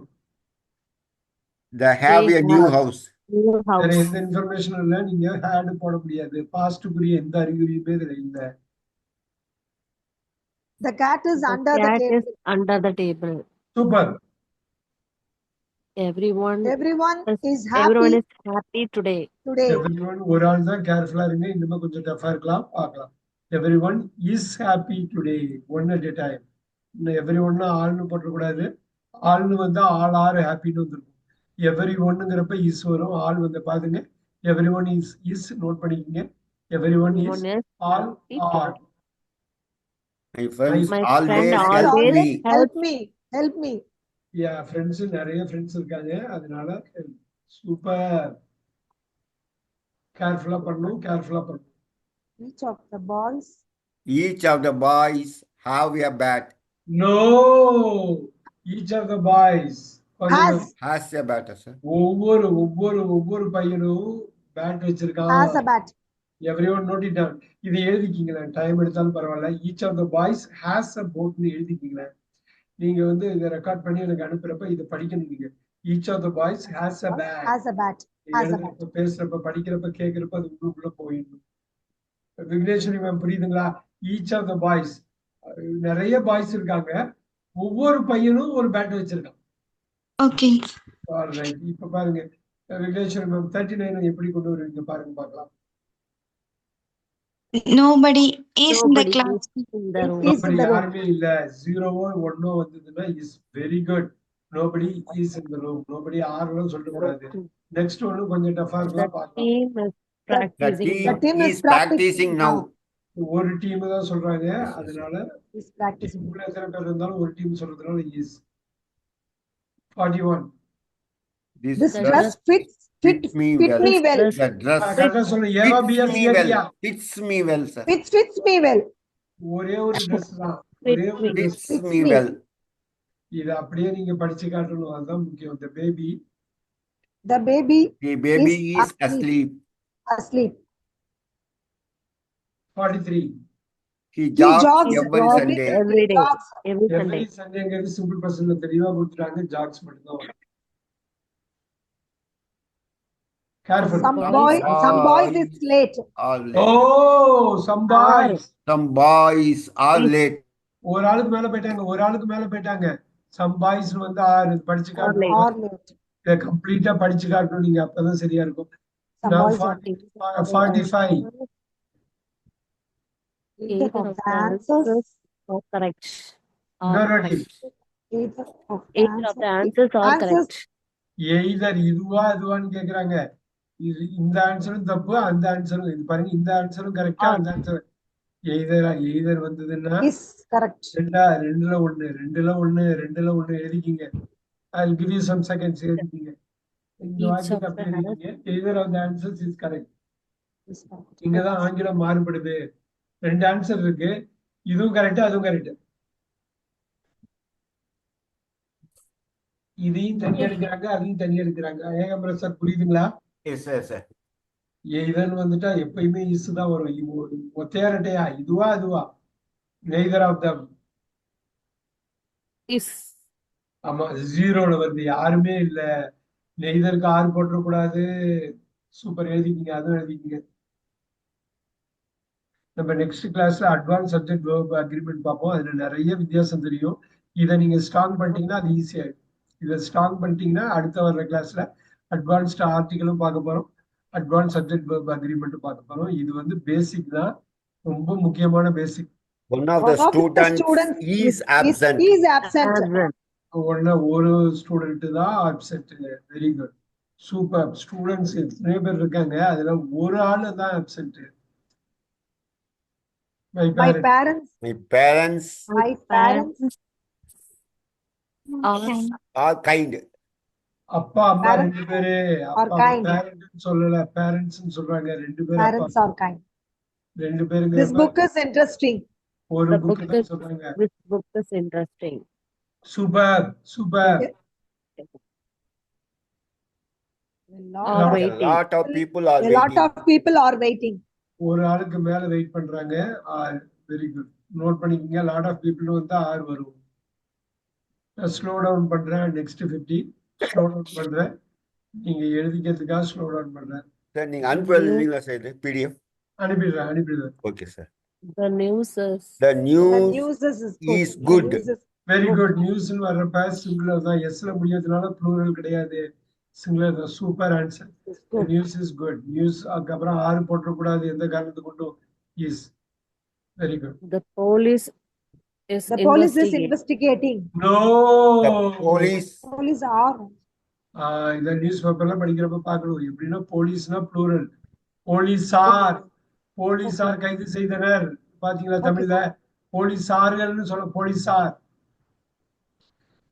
They have
They
a new
have
house.
new
வேற
house.
எந்த இன்ஃபர்மேஷனும் இல்ல, நீங்க had போட முடியாது. பாஸ்டுக்குரிய எந்த அறிகுறியுமே இதுல இல்ல.
The cat is
The
under the
cat
table.
is under the table.
Super.
Everyone
Everyone is
everyone
happy
is happy today.
today.
Everyone ஒரு ஆள் தான் கேர்ஃபுல்லா இருங்க, இன்னும் கொஞ்சம் டஃபா இருக்கலாம், பார்க்கலாம். Everyone is happy today. One at a time. இன்னும் everyone ஆள்னு போட்டக்கூடாது. ஆள்னு வந்தா ஆல் ஆர் ஹாப்பின்னு வந்துருக்கும். எவ்ரி ஒன்னுங்கிறப்ப இஸ் வரும். ஆள் வந்து பாருங்க, எவ்ரி ஒன் இஸ் நோட் பண்ணிக்கங்க. Every one is
Everyone is
all
happy
are.
today.
My friends
My
always
friend
help
always
me.
Help me. Help me.
Friends நிறைய ஃப்ரெண்ட்ஸ் இருக்காங்க, அதனால super. கேர்ஃபுல்லா பண்ணணும், கேர்ஃபுல்லா பண்ணணும்.
Each of the boys
Each of the boys have a bat.
No, each of the boys
Has a bat, sir.
ஒவ்வொரு பையனும் bad வச்சிருக்கான்.
has a bat.
Everyone note it down. இது எழுதிக்கிங்களேன், டைம் எடுத்தாலும் பரவாயில்ல. Each of the boys has a போட்னு எழுதிக்கிங்களேன். நீங்க வந்து இதை ரெக்கார்ட் பண்ணி எனக்கு அனுப்புறப்ப இதை படிக்கணும். நீங்க each of the boys has a bat.
Has a bat. Has a bat.
எழுதுறப்ப, பேசுறப்ப, படிக்கிறப்ப, கேட்கிறப்ப அது உள்ளுக்குள்ள போயிடணும். விக்னேஸ்வரி மேம் புரியுதுங்களா? ஈச் ஆஃப் த பாய்ஸ், நிறைய பாய்ஸ் இருக்காங்க, ஒவ்வொரு பையனும் ஒரு பேட் வச்சிருக்கான்.
Okay.
ஆல்ரைட். இப்ப பாருங்க விக்னேஸ்வரி மேம் 39 எப்படி கொண்டு வருவீங்க பாருங்க பார்க்கலாம்.
Nobody is in the
Nobody
class.
is in the room.
Is in the room.
யாருமே இல்ல. 0வோ 1ஓ வந்ததுன்னா is very good. Nobody is in the room. Nobody ஆர்லாம் சொல்ல கூடாது. நெக்ஸ்ட் ஒன்னு கொஞ்சம் டஃபா
The
இருக்கலாம், பார்க்கலாம்.
team is
The
practicing.
team
team
is
is
practicing now.
ஒரு டீம் தான் சொல்றாங்க, அதனால
Is practicing.
டீம்ல எத்தனை பேர் இருந்தாலும் ஒரு டீம் சொல்றதுனால is. 41.
This
This
The
dress
dress
fit
me
fit
well.
me well.
The dress
கரெக்டா சொல்லுங்க. ஏவா
fits
பிஎஸ்
me
ஏரியா.
well. Fits me well, sir.
Fits me well.
ஒரே ஒரு Dress தான். ஒரே ஒரு Dress.
Fits
Fits
me
me.
well.
இது அப்படியே நீங்க படிச்சு காட்டணும், அதுதான் முக்கியம். The baby
The baby
The baby is
asleep.
asleep.
Asleep.
43.
He jogs
jogs
every
jogs
Sunday.
every day.
Jogs.
Every Sunday.
Every சண்டேங்கிறது சிம்பிள் பர்சன்ல தெளிவா கொடுத்துட்டாங்க. ஜாக்ஸ் மட்டும் தான் வரும். Careful.
Some
Some
boys is late.
Are late.
Oh, some boys.
Some boys are late.
ஒரு ஆளுக்கு மேல போயிட்டாங்க. Some boys வந்து படிச்சு
Or
காட்டணும்.
late.
இதை கம்ப்ளீட்டா படிச்சு காட்டணும் நீங்க, அப்பதான் சரியா இருக்கும்.
Some
Now
boys are
45.
Either of the answers.
are correct.
Narrative.
Either of
Either of the answers are
Answers.
correct.
Either இதுவா அதுவான்னு கேக்குறாங்க. இது இந்த ஆன்சரும் தப்பு, அந்த ஆன்சரும் இது பாருங்க, இந்த ஆன்சரும் கரெக்டா, அந்த ஆன்சர் எய்தர் வந்ததுன்னா
Is correct.
ரெண்டுல ஒண்ணு எழுதிக்கிங்க. I'll give you some seconds. எழுதிக்கிங்க. இந்த
Each
வாக்கியத்தை
of
அப்படி
the
எழுதிக்கிங்க. Either of the answers is correct.
Is correct.
இங்கதான் ஆங்கிலம் மாறுபடுது. ரெண்டு ஆன்சர் இருக்கு, இதுவும் கரெக்ட், அதுவும் கரெக்ட். இதையும் தனி எடுக்கிறாங்க, அதையும் தனி எடுக்கிறாங்க. ஏகம்பரம் சார் புரியுதுங்களா?
Yes, sir, sir.
இதன்னு வந்துட்டா எப்பயுமே இஸ் தான் வரும். ஒத்தையாரட்டையா, இதுவா அதுவா? Neither of them.
Is
ஆமா, 0ல வருது, யாருமே இல்ல. நெய்தருக்கு ஆறு போட்டுறக்கூடாது. சூப்பர், எழுதிக்கிங்க, அதுவும் எழுதிக்கிங்க. நம்ம நெக்ஸ்ட் கிளாஸ்ல அட்வான்ஸ் சப்ஜெக்ட் வெர்ப் அக்ரிமெண்ட் பார்ப்போம். அதுல நிறைய வித்தியாசம் தெரியும். இதை நீங்க ஸ்ட்ராங் பண்ணிட்டீங்கன்னா அது ஈஸியாயிடும். இதை ஸ்ட்ராங் பண்ணிட்டீங்கன்னா அடுத்த வர்ற கிளாஸ்ல அட்வான்ஸ்ட் ஆர்டிகளும் பார்க்க போறோம், அட்வான்ஸ் சப்ஜெக்ட் வெர்ப் அக்ரிமெண்ட் பார்க்க போறோம். இது வந்து பேசிக் தான், ரொம்ப முக்கியமான பேசிக்.
One of the students is absent.
Is absent.
ஒரு ஸ்டூடெண்ட் தான் absent. Very good, super. Students எத்தனை பேர் இருக்காங்க, அதுல ஒரு ஆளு தான் absent.
My parents.
My parents
My parents.
are kind.
அப்பா அம்மா ரெண்டு பேரு. அப்பா
kind.
பேரண்ட் சொல்லல, பேரண்ட்ஸ் சொல்றாங்க. ரெண்டு பேரும்
Parents are kind.
ரெண்டு பேருங்க.
This book is interesting.
ஒரு
The
புக்
book
தான்
is-
சொல்றாங்க.
this book is interesting.
Super, super.
Well,
Are
of,
waiting.
A lot of people are
a lot
waiting.
of people are waiting.
ஒரு ஆளுக்கு மேல wait பண்றாங்க. Are very good. Note பண்ணிக்கங்க. Lot of people வந்து R வரும். Slow down பண்றேன். Next 50 slow down பண்றேன். நீங்க எழுதிக்கிறதுக்காக ஸ்லோ டவுன் பண்றேன்.
சார் நீங்க அனுப்பி எழுதுறீங்களா சார் இது பிடிஎஃப்?
அனுப்பிடுறேன்.
Okay sir.
The news is
The
The
news
news is
is
The
good.
news is
very good. நியூஸ்னு வர்றப்ப சிங்குலர் தான். எஸ்ல முடியறதுனால ப்ளூரல் கிடையாது. சிங்குலர் தான். Super answer.
good.
News is good. News அதுக்கப்புறம் ஆறு போட்டக்கூடாது எந்த காரணத்தை கொண்டும். Is very good.
the police is
The police is
investigating.
investigating.
No.
The police.
Police are.
இந்த நியூஸ் பேப்பர்லாம் படிக்கிறப்ப பார்க்கணும். எப்படின்னா போலீஸ்னா ப்ளூரல். போலீசார் கைது செய்தனர். பாத்தீங்களா தமிழ்ல? போலீசார்கள்னு சொல்ல போலீசார்.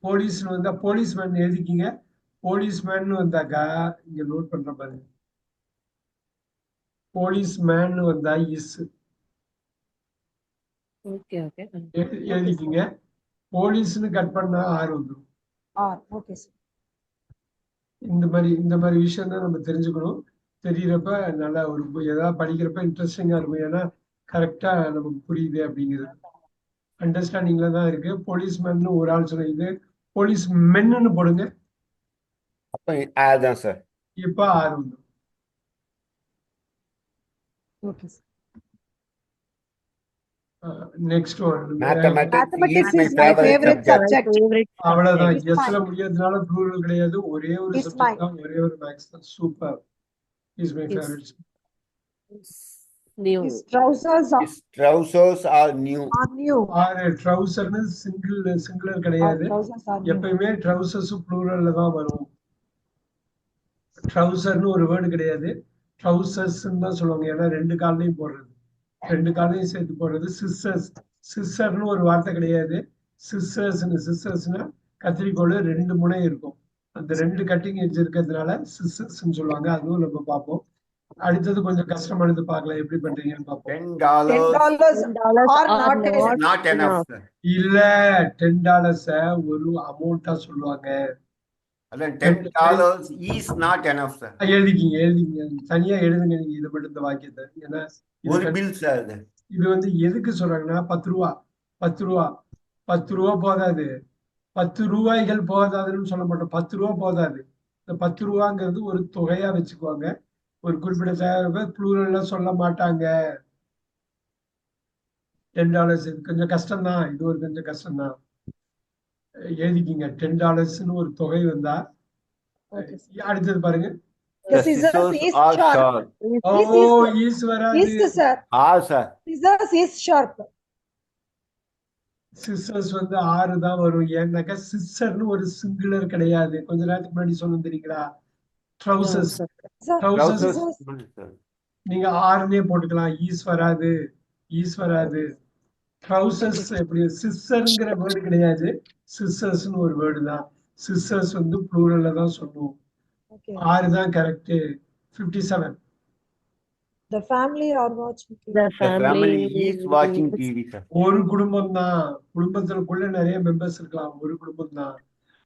போலீஸ்னு வந்தா போலீஸ்மேன் எழுதிக்கிங்க. போலீஸ்மேன் வந்தாக்கா இங்க நோட் பண்ற பாருங்க. போலீஸ்மேன் வந்தா இஸ்
Okay.
எழுதிக்கிங்க. போலீஸ்னு கட் பண்ணா ஆர் வந்துடும்.
Are. Okay, sir.
இந்த மாதிரி விஷயம் தான் நம்ம தெரிஞ்சுக்கணும். தெரியறப்ப நல்லா ஒரு ஏதாவது படிக்கிறப்ப இன்ட்ரெஸ்டிங்கா இருக்கும். ஏன்னா கரெக்டா நமக்கு புரியுது அப்படிங்கிறது அண்டர்ஸ்டாண்டிங்ல தான் இருக்கு. போலீஸ்மேன் ஒரு ஆள் சொல்லுது. போலீஸ் மென்னு போடுங்க.
அப்ப அதான் சார்.
இப்ப ஆறு வந்துடும்.
Okay, sir.
Next one
Mathematics
Mathematics is my favorite subject.
அவ்வளவுதான்.
Is
எஸ்ல
mine.
முடியாததுனால ப்ளூரல் கிடையாது. ஒரே ஒரு
Is
சப்ஜெக்ட்
mine.
தான். ஒரே ஒரு மேக்ஸ் தான். Super. Is my
Is.
Favourite.
New.
His trousers
His trousers are new.
are new.
ஆறு ட்ரவுசர்னு singular
Our
கிடையாது.
trousers are new.
எப்பயுமே ட்ரவுசர்ஸ் ப்ளூரல்ல தான் வரும். ட்ரவுசர்னு ஒரு வேர்டு கிடையாது. ட்ரவுசர்ஸ் தான் சொல்லுவாங்க. ஏன்னா ரெண்டு காலையும் போடுறது. ரெண்டு காலையும் சேர்த்து போடுறது. சிஸ்டர்னு ஒரு வார்த்தை கிடையாது. சிஸ்டர்ஸ்னா கத்திரிக்கோள் ரெண்டு முனை இருக்கும். அந்த ரெண்டு கட்டிங் எட்ஜ் இருக்கிறதுனால சிஸ்டர்ஸ்ன்னு சொல்லுவாங்க. அதுவும் நம்ம பார்ப்போம். அடுத்தது கொஞ்சம் கஷ்டமானது பார்க்கலாம். எப்படி பண்றீங்கன்னு பார்ப்போம்.
$10
$10 are not enough.
not enough, sir.
இல்ல $10 ஒரு அமௌண்டா சொல்லுவாங்க.
அதான் $10 is not enough, sir.
எழுதிக்கிங்க. தனியா எழுதுங்க நீங்க இதை மட்டும் இந்த வாக்கியத்தை. ஏன்னா
ஒரு பில் சார் அது.
இது வந்து எதுக்கு சொல்றாங்கன்னா 10 ரூபா போதாது. 10 ரூபாய்கள் போதாதுன்னு சொல்ல மாட்டோம். 10 ரூபா போதாது. இந்த 10 ரூபாங்கிறது ஒரு தொகையா வச்சுக்குவாங்க. ஒரு குறிப்பிட்ட தேவை ப்ளூரல்ல சொல்ல மாட்டாங்க. $10 இது கொஞ்சம் கஷ்டம்தான். இது ஒரு கொஞ்சம் கஷ்டம்தான். எழுதிக்கிங்க. $10 ஒரு தொகை வந்தா அடுத்தது பாருங்க.
The scissors is sharp.
Is வராது.
Is, sir.
sir.
Scissors is sharp.
Sisters வந்து ஆறு தான் வரும். ஏன்னாக்கா சிஸ்டர்னு ஒரு சிங்குலர் கிடையாது. கொஞ்ச நேரத்துக்கு முன்னாடி சொன்னது தெரியுங்களா? ட்ரவுசர்ஸ்.
Sir,
Trousers.
நீங்க ஆறுனே போட்டுக்கலாம். ஈஸ் வராது. ட்ரவுசர்ஸ் எப்படி? சிஸ்டர்ங்கிற வேர்டு கிடையாது. சிஸ்டர்ஸ்னு ஒரு வேர்டு தான். சிஸ்டர்ஸ் வந்து ப்ளூரல்ல தான் சொல்லுவோம்.
okay.
ஆறு தான் correct. 57.
The family are watching.
The
The family
family
is watching TV, sir.
ஒரு குடும்பம் தான். குடும்பத்துக்குள்ள நிறைய மெம்பர்ஸ் இருக்கலாம். ஒரு குடும்பம் தான்.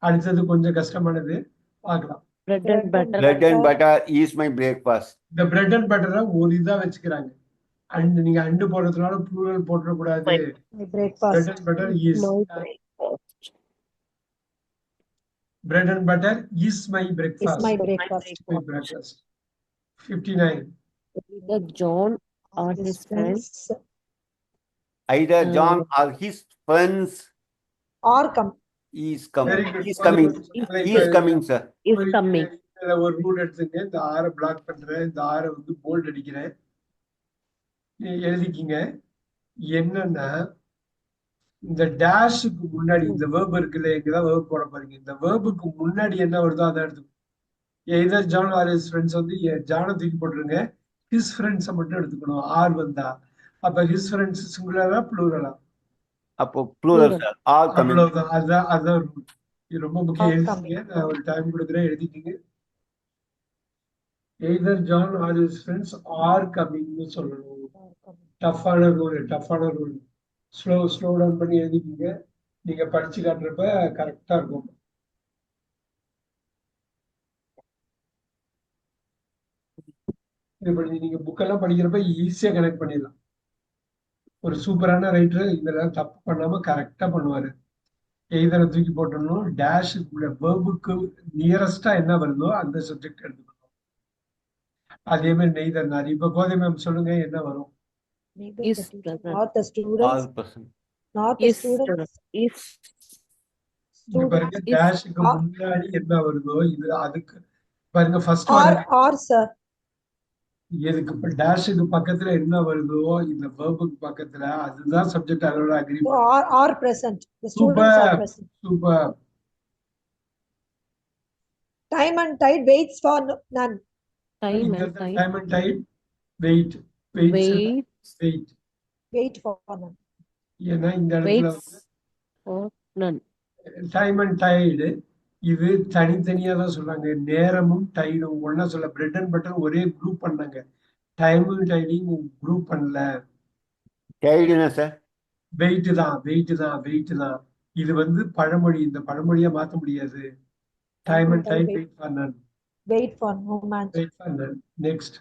அடுத்தது கொஞ்சம் கஷ்டமானது பார்க்கலாம்.
bread and butter.
Bread and butter is my breakfast.
இந்த பிரெட் அண்ட் பட்டரை ஒரு இதா வச்சுக்கிறாங்க. அண்ட் நீங்க அண்டு போடுறதுனால ப்ளூரல் போட்டுறக்கூடாது.
My breakfast.
Bread and butter is.
My breakfast.
Bread and butter is my
Is
breakfast.
my breakfast.
59.
Either John or his friends
Either John or his friends
Or come.
is coming.
Very good.
Is coming. He is coming, sir.
is coming.
இதுல ஒரு rule எடுத்துங்க. இந்த ஆரை black பண்றேன். இந்த ஆரை வந்து bolt அடிக்கிறேன். எழுதிக்கிங்க. என்னன்னா இந்த டேஷுக்கு முன்னாடி இந்த வேர்ப் இருக்குல்ல, இங்கதான் வேர்ப் போட போறீங்க. இந்த வேர்புக்கு முன்னாடி என்ன வருதோ அதை எடுத்துக்கணும். Either John or his friends வந்து ஜானை தூக்கி போட்டுருங்க. ஹிஸ் ஃப்ரெண்ட்ஸை மட்டும் எடுத்துக்கணும். ஆர் வந்தா அப்ப ஹிஸ் ஃப்ரெண்ட்ஸ் சிங்குலரா ப்ளூரலா?
அப்போ plural, sir. All coming.
அவ்வளவுதான். அதுதான் ரூல். இது ரொம்ப முக்கியம்.
All
எழுதிக்கிங்க. நான் ஒரு டைம் கொடுக்குறேன். எழுதிக்கிங்க. Either John or his friends are கமிங்னு சொல்லணும். டஃப்பான ரூல். ஸ்லோ டவுன் பண்ணி எழுதிக்கிங்க. நீங்க படிச்சு காட்டுறப்ப கரெக்டா இருக்கும். இது பண்ணி நீங்க புக்கெல்லாம் படிக்கிறப்ப ஈஸியா கனெக்ட் பண்ணிடலாம். ஒரு சூப்பரான ரைட்டர் இதெல்லாம் தப்பு பண்ணாம கரெக்டா பண்ணுவாரு. எய்தரை தூக்கி போட்டணும், டேஷுக்குள்ள வேர்புக்கு நியரஸ்டா என்ன வருதோ அந்த சப்ஜெக்ட் எடுத்துக்கணும். அதே மாதிரி நெய்தர் நார். இப்ப கோதை மேம் சொல்லுங்க என்ன வரும்?
Neither
Is
the teacher
present.
nor the students,
All person.
nor the
Is
students,
is
இங்க பாருங்க
students,
டேஷுக்கு
or,
முன்னாடி என்ன வருதோ இது அதுக்கு பாருங்க ஃபர்ஸ்ட்
or, sir,
எதுக்கு இப்ப டேஷுக்கு பக்கத்துல என்ன வருதோ இந்த வேர்புக்கு பக்கத்துல அதுதான் சப்ஜெக்ட். அதோட agree
so are present. The students are
super
present.
Super.
Time and tide waits for none.
time and time.
Time and time wait wait
Waits
wait.
Wait for none.
ஏன்னா இந்த இடத்துல
waits for none.
Time and tide இது தனித்தனியா தான் சொல்றாங்க. நேரமும் டைடும் ஒன்னா சொல்ல. பிரெட் அண்ட் பட்டர் ஒரே குரூப் பண்ணாங்க. டைமும் டைடையும் குரூப் பண்ணல.
டைடுனா சார்
வெயிட் தான் வெயிட் தான் வெயிட் தான். இது வந்து பழமொழி. இந்த பழமொழியை மாத்த முடியாது. Time and time wait for none.
Wait for no man.
Wait for none. Next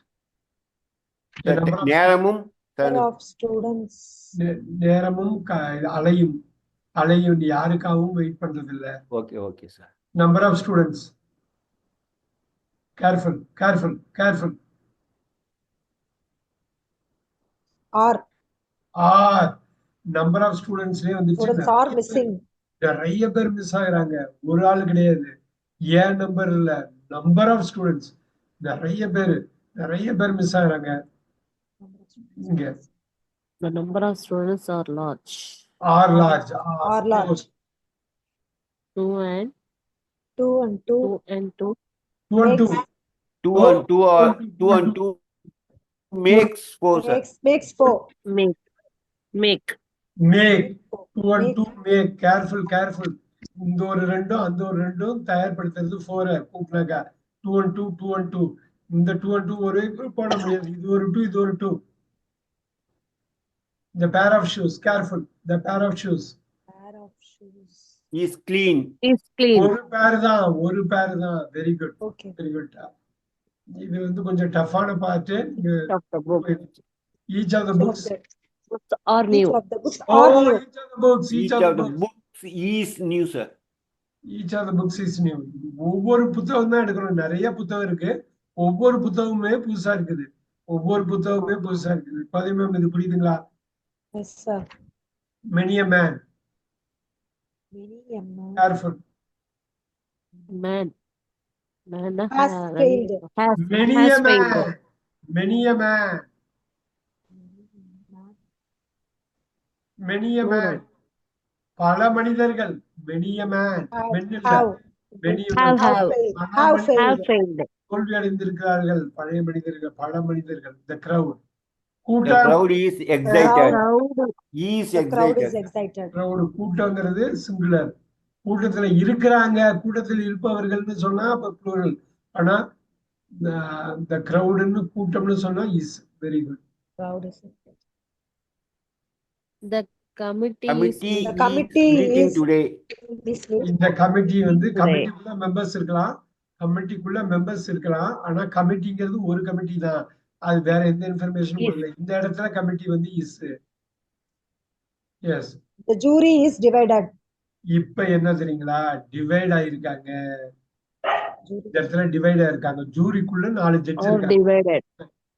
நேரமும்
Number of students.
நேரமும் அலையும் அலையும் யாருக்காகவும் வெயிட் பண்றது இல்ல.
Okay okay sir.
Number of students. Careful careful careful.
Are.
Are number of ஸ்டூடெண்ட்ஸ்லயே
Students are
வந்துச்சு.
missing.
நிறைய பேர் மிஸ் ஆகுறாங்க. ஒரு ஆள் கிடையாது. ஏன் நம்பர் இல்ல, நம்பர் ஆஃப் ஸ்டூடெண்ட்ஸ். நிறைய பேர் மிஸ் ஆகுறாங்க. இங்க
The number of students are large.
Are large.
Are large.
2 and
2 and 2
2 and 2
2 and 2
2 and 2 are 2 and 2 makes 4 sir.
makes 4.
make
make 2 and 2 make. Careful. இந்த ஒரு ரெண்டும் அந்த ஒரு ரெண்டும் தயார்படுத்துறது 4 கூப்பினாக்கா 2 and 2 2 and 2. இந்த 2 and 2 ஒரே குரூப் போட முடியாது. இது ஒரு 2 இது ஒரு 2. The pair of shoes. Careful. The pair of shoes.
Pair of shoes.
Is clean.
is clean.
ஒரு பேர் தான். Very good
Okay.
Very good. இது வந்து கொஞ்சம் டஃப்பான part.
Of the book.
Each of the books.
Books are new.
Each of the books
Oh,
are new.
each of the books.
Each of the books is new sir.
Each of the books is new. ஒவ்வொரு புத்தகம் தான் எடுக்கணும். நிறைய புத்தகம் இருக்கு. ஒவ்வொரு புத்தகமுமே புதுசா இருக்குது. இப்போதே மேம் இது புரியுதுங்களா?
Yes, sir.
Many a man.
Many a man
Careful.
Man
has failed.
Many
has
a man.
failed.
Many a man. Many a man. பல மனிதர்கள். Many a man. Men இல்ல.
Have
Many a
Have
man.
failed.
பல
Have
மனிதர்கள்
have
failed.
failed.
தோல்வி அடைந்திருக்கிறார்கள். பல மனிதர்கள். The crowd.
The
கூட்டம்.
crowd is excited.
Crowd
Is
The crowd is
excited.
excited.
crowd. கூட்டங்கிறது சிங்குலர். கூட்டத்துல இருக்கிறாங்க, கூட்டத்தில் இருப்பவர்கள்னு சொன்னா அப்ப plural. ஆனா the crowdன்னு கூட்டம்னு சொன்னா is. Very good.
Crowd is excited.
the committee
Committee
The
is
committee
meeting
is-
today.
This week.
இந்த committee வந்து
Today.
கமிட்டிக்குள்ள மெம்பர்ஸ் இருக்கலாம். ஆனா கமிட்டிங்கிறது ஒரு கமிட்டி தான். அது வேற எந்த இன்ஃபர்மேஷனும்
Is.
இல்லை. இந்த இடத்துல கமிட்டி வந்து is. Yes.
The jury is divided.
இப்ப என்ன தெரியுங்களா? டிவைட் ஆயிருக்காங்க.
Jury.
இந்த இடத்துல டிவைட் ஆயிருக்காங்க. ஜூரிக்குள்ள 4 ஜட்ஜ்
or
இருக்காங்க.
divided.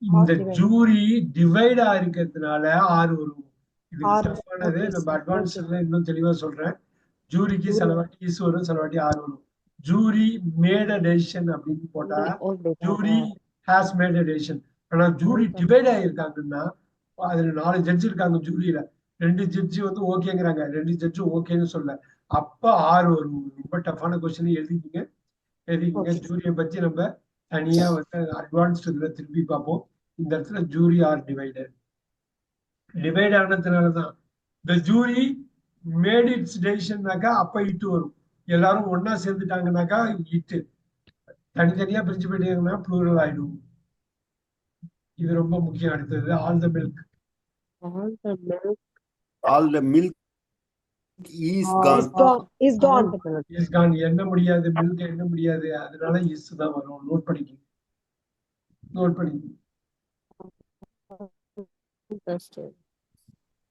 இந்த
divided.
ஜூரி டிவைட் ஆயிருக்கிறதுனால 6 வரும். இது
ஆறு.
டஃப்பானது.
Okay,
நம்ம
sir.
அட்வான்ஸ்ல இன்னும் தெளிவா சொல்றேன். ஜூரிக்கு சில வாட்டி இஸ் வரும், சில வாட்டி 6 வரும். ஜூரி மேட் அ டெசிஷன் அப்படின்னு போட்டா
or divided.
Jury has made a decision. ஆனா ஜூரி டிவைட் ஆயிருக்காங்கன்னா அதுல 4 ஜட்ஜ் இருக்காங்க ஜூரியில. 2 ஜட்ஜி வந்து ஓகேங்கிறாங்க, 2 ஜட்ஜும் ஓகேன்னு சொல்ல. அப்ப 6 வரும். ரொம்ப டஃப்பான கொஸ்டின் எழுதிக்கிங்க.
Okay.
ஜூரியை பத்தி நம்ம தனியா வந்து அட்வான்ஸ்ட் இதுல திருப்பி பார்ப்போம். இந்த இடத்துல ஜூரி ஆர் டிவைடட். டிவைட் ஆனதுனாலதான் the jury made its decisionனாக்கா அப்ப இட்டு வரும். எல்லாரும் ஒன்னா சேர்ந்துட்டாங்கனாக்கா இட்டு. தனித்தனியா பிரிச்சு போயிட்டீங்கன்னா ப்ளூரல் ஆயிடும். இது ரொம்ப முக்கியம். அடுத்தது all the milk.
all the milk
All the milk is
All
gone.
Is gone. Is
all
gone.
the milk.
Is gone. எண்ண முடியாது, மில்க் எண்ண முடியாது. அதனால இஸ் தான் வரும். நோட் பண்ணிக்க. நோட் பண்ணிக்கோங்க.
The student.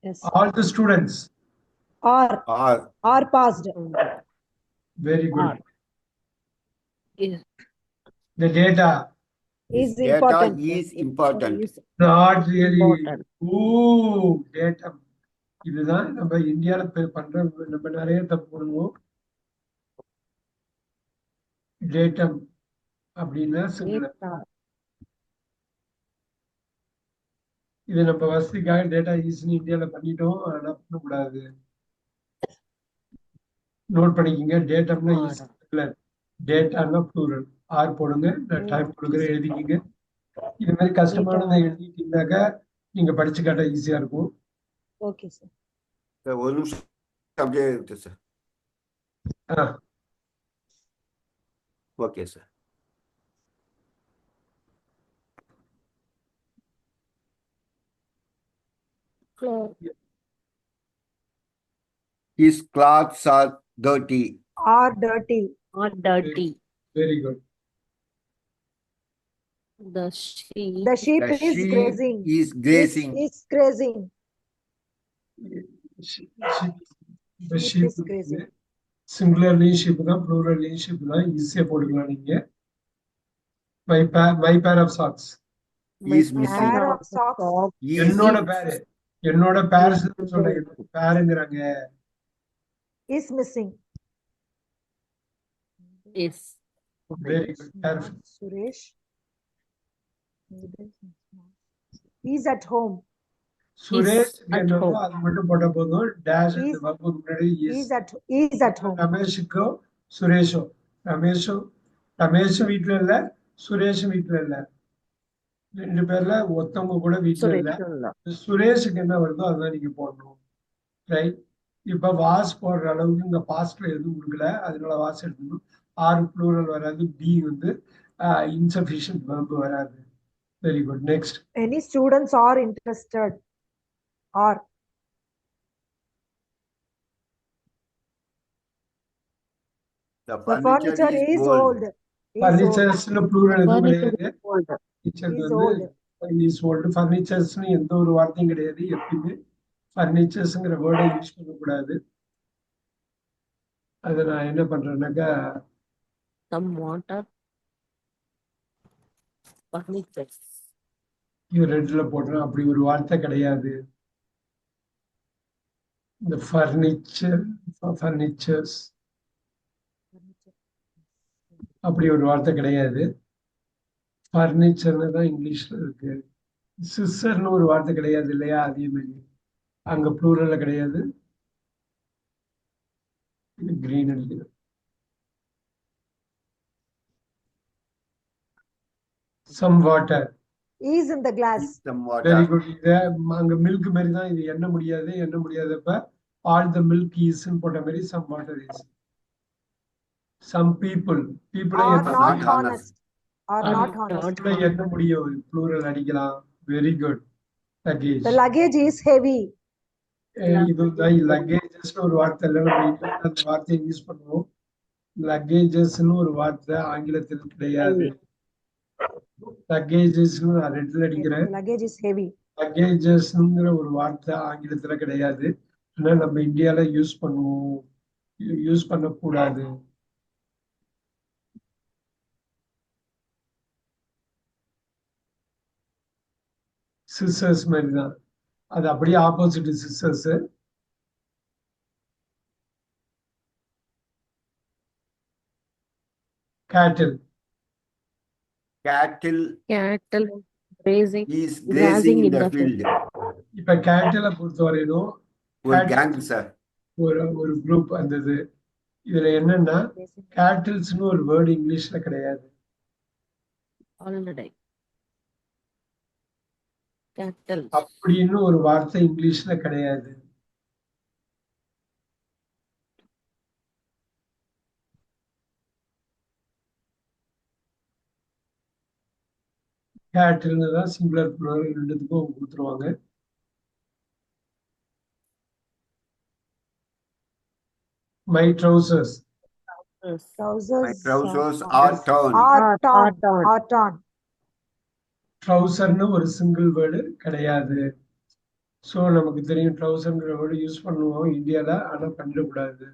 Yes.
All the students.
Are passed.
Very good.
Are. Is
The data.
Is
Data
important.
is important.
is
Not really.
important.
Ooh, datum. இதுதான் நம்ம இந்தியால பண்ற நம்ம நிறைய தப்பு பண்ணுவோம். டேட்டம் அப்படின்னா சிங்குலர்.
Data.
இது நம்ம வசதிக்காக டேட்டா ஈஸ்னு இந்தியால பண்ணிட்டோம். ஆனா பண்ணக்கூடாது. நோட் பண்ணிக்கோங்க. டேட்டம்னா
Are.
சிங்குலர், டேட்டான்னா ப்ளூரல். ஆர் போடுங்க. நான் டைம் கொடுக்குறேன், எழுதிக்கிங்க. இது மாதிரி கஷ்டமானதை எழுதிட்டீங்கன்னாக்கா நீங்க படிச்சு காட்ட ஈஸியா இருக்கும்.
Okay, sir.
Sir, ஒரு நிமிஷம் அப்படியே இருக்கு sir. Okay sir.
Clothes.
His clothes are dirty.
Are dirty.
Are dirty.
Very good.
The sheep.
The sheep
The
is
sheep
grazing.
is grazing.
Is grazing.
The
Sheep
sheep
is grazing.
சிங்குலர்லயும் sheep தான், ப்ளூரல்லையும் ship தான். ஈஸியா போட்டுக்கலாம் நீங்க. My pair of socks.
He is
My
missing.
Pair of socks.
He is
என்னோட பேரு, என்னோட பேர் சொல்ல பேருங்கிறாங்க.
is missing.
Is.
Very good. Perfect.
Suresh. He's at home.
Suresh
at
என்னவோ
home.
அது மட்டும் போட்ட போதும். டேஷ் அந்த
He's-
வர்புக்கு முன்னாடி
He's
is.
at home.
ரமேஷுக்கோ சுரேஷோ, ரமேஷும் வீட்டுல இல்ல, சுரேஷும் வீட்டுல இல்ல. ரெண்டு பேர்ல ஒருத்தவங்க கூட வீட்டுல இல்ல.
Suresh.
சுரேஷுக்கு என்ன வருதோ அதுதான் நீங்க போடணும். ரைட். இப்ப வாஸ் போடுற அளவுக்கு இந்த பாஸ்ட்ல எதுவும் கொடுக்கல, அதனால வாஸ் எடுத்துக்கணும். ஆறு ப்ளூரல் வராது, பி வந்து இன்சஃபிஷியன்ட் verb வராது. Very good. Next.
Any students are interested. Are.
The
The furniture is old. Is old.
ஃபர்னிச்சர்ஸ்ல ப்ளூரல் எதுவும்
Furniture
கிடையாது.
is old.
ஃபர்னிச்சர்
Is
வந்து
old.
Is old. ஃபர்னிச்சர்ஸ்னு எந்த ஒரு வார்த்தையும் கிடையாது. எப்பயுமே ஃபர்னிச்சர்ஸ்ங்கிற வேர்டை யூஸ் பண்ணக்கூடாது. அதை நான் என்ன பண்றேன்னாக்கா
Some water. Furniture.
இது ரெண்டுல போடுறேன். அப்படி ஒரு வார்த்தை கிடையாது. இந்த ஃபர்னிச்சர்ஸ் அப்படி ஒரு வார்த்தை கிடையாது. ஃபர்னிச்சர்னு தான் இங்கிலீஷ்ல இருக்கு. சிஸ்டர்னு ஒரு வார்த்தை கிடையாது இல்லையா? அதே மாதிரி அங்க ப்ளூரல்ல கிடையாது. கிரீன் அடிக்குது. Some water.
Is in the glass.
some
very
water.
Good. இத அங்க மில்க் மாதிரி தான் இது. எண்ண முடியாதப்ப ஆல் த மில்க் இஸ்ன்னு போட்ட மாதிரி some water is. Some people
Are not
Not
honest. Are
Are
not
not
honest.
என்ன முடியும்? ப்ளூரல் அடிக்கலாம். Very good. Luggage.
The luggage is heavy.
இதுதான் லக்கேஜஸ்னு ஒரு வார்த்தை இல்லை. நம்ம இங்கிலீஷ்ல அந்த வார்த்தையை யூஸ் பண்ணுவோம். லக்கேஜஸ்னு ஒரு வார்த்தை ஆங்கிலத்தில் கிடையாது. லக்கேஜஸ்னு நான் ரெட்ல அடிக்கிறேன்.
The luggage is heavy.
லக்கேஜஸ்ங்கிற ஒரு வார்த்தை ஆங்கிலத்துல கிடையாது. ஆனா நம்ம இந்தியால யூஸ் பண்ணுவோம். யூஸ் பண்ணக்கூடாது. சிஸ்டர்ஸ் மாதிரி தான். அது அப்படியே ஆப்போசிட் சிஸ்டர்ஸ். கேட்டில்.
Cattle
Cattle. Grazing.
is grazing in the field.
இப்ப கேட்டில பொறுத்தவரையிலும்
ஒரு gang சார்.
ஒரு குரூப் வந்தது. இதுல என்னன்னா கேட்டில்ஸ்னு ஒரு வேர்டு இங்கிலீஷ்ல கிடையாது.
Already. Cattle.
அப்படின்னு ஒரு வார்த்தை இங்கிலீஷ்ல கிடையாது. கேட்டில்னு தான் சிங்குலர் ப்ளூரல் ரெண்டுத்துக்கும் கொடுத்துருவாங்க. My trousers.
My
Trousers
trousers are torn.
are torn.
torn.
Are torn.
ட்ரௌசர்னு ஒரு சிங்கிள் வேர்டு கிடையாது. ஸோ நமக்கு தெரியும் ட்ரௌசர்ங்கிற வேர்டு யூஸ் பண்ணுவோம் இந்தியால, ஆனா பண்ணிடக்கூடாது.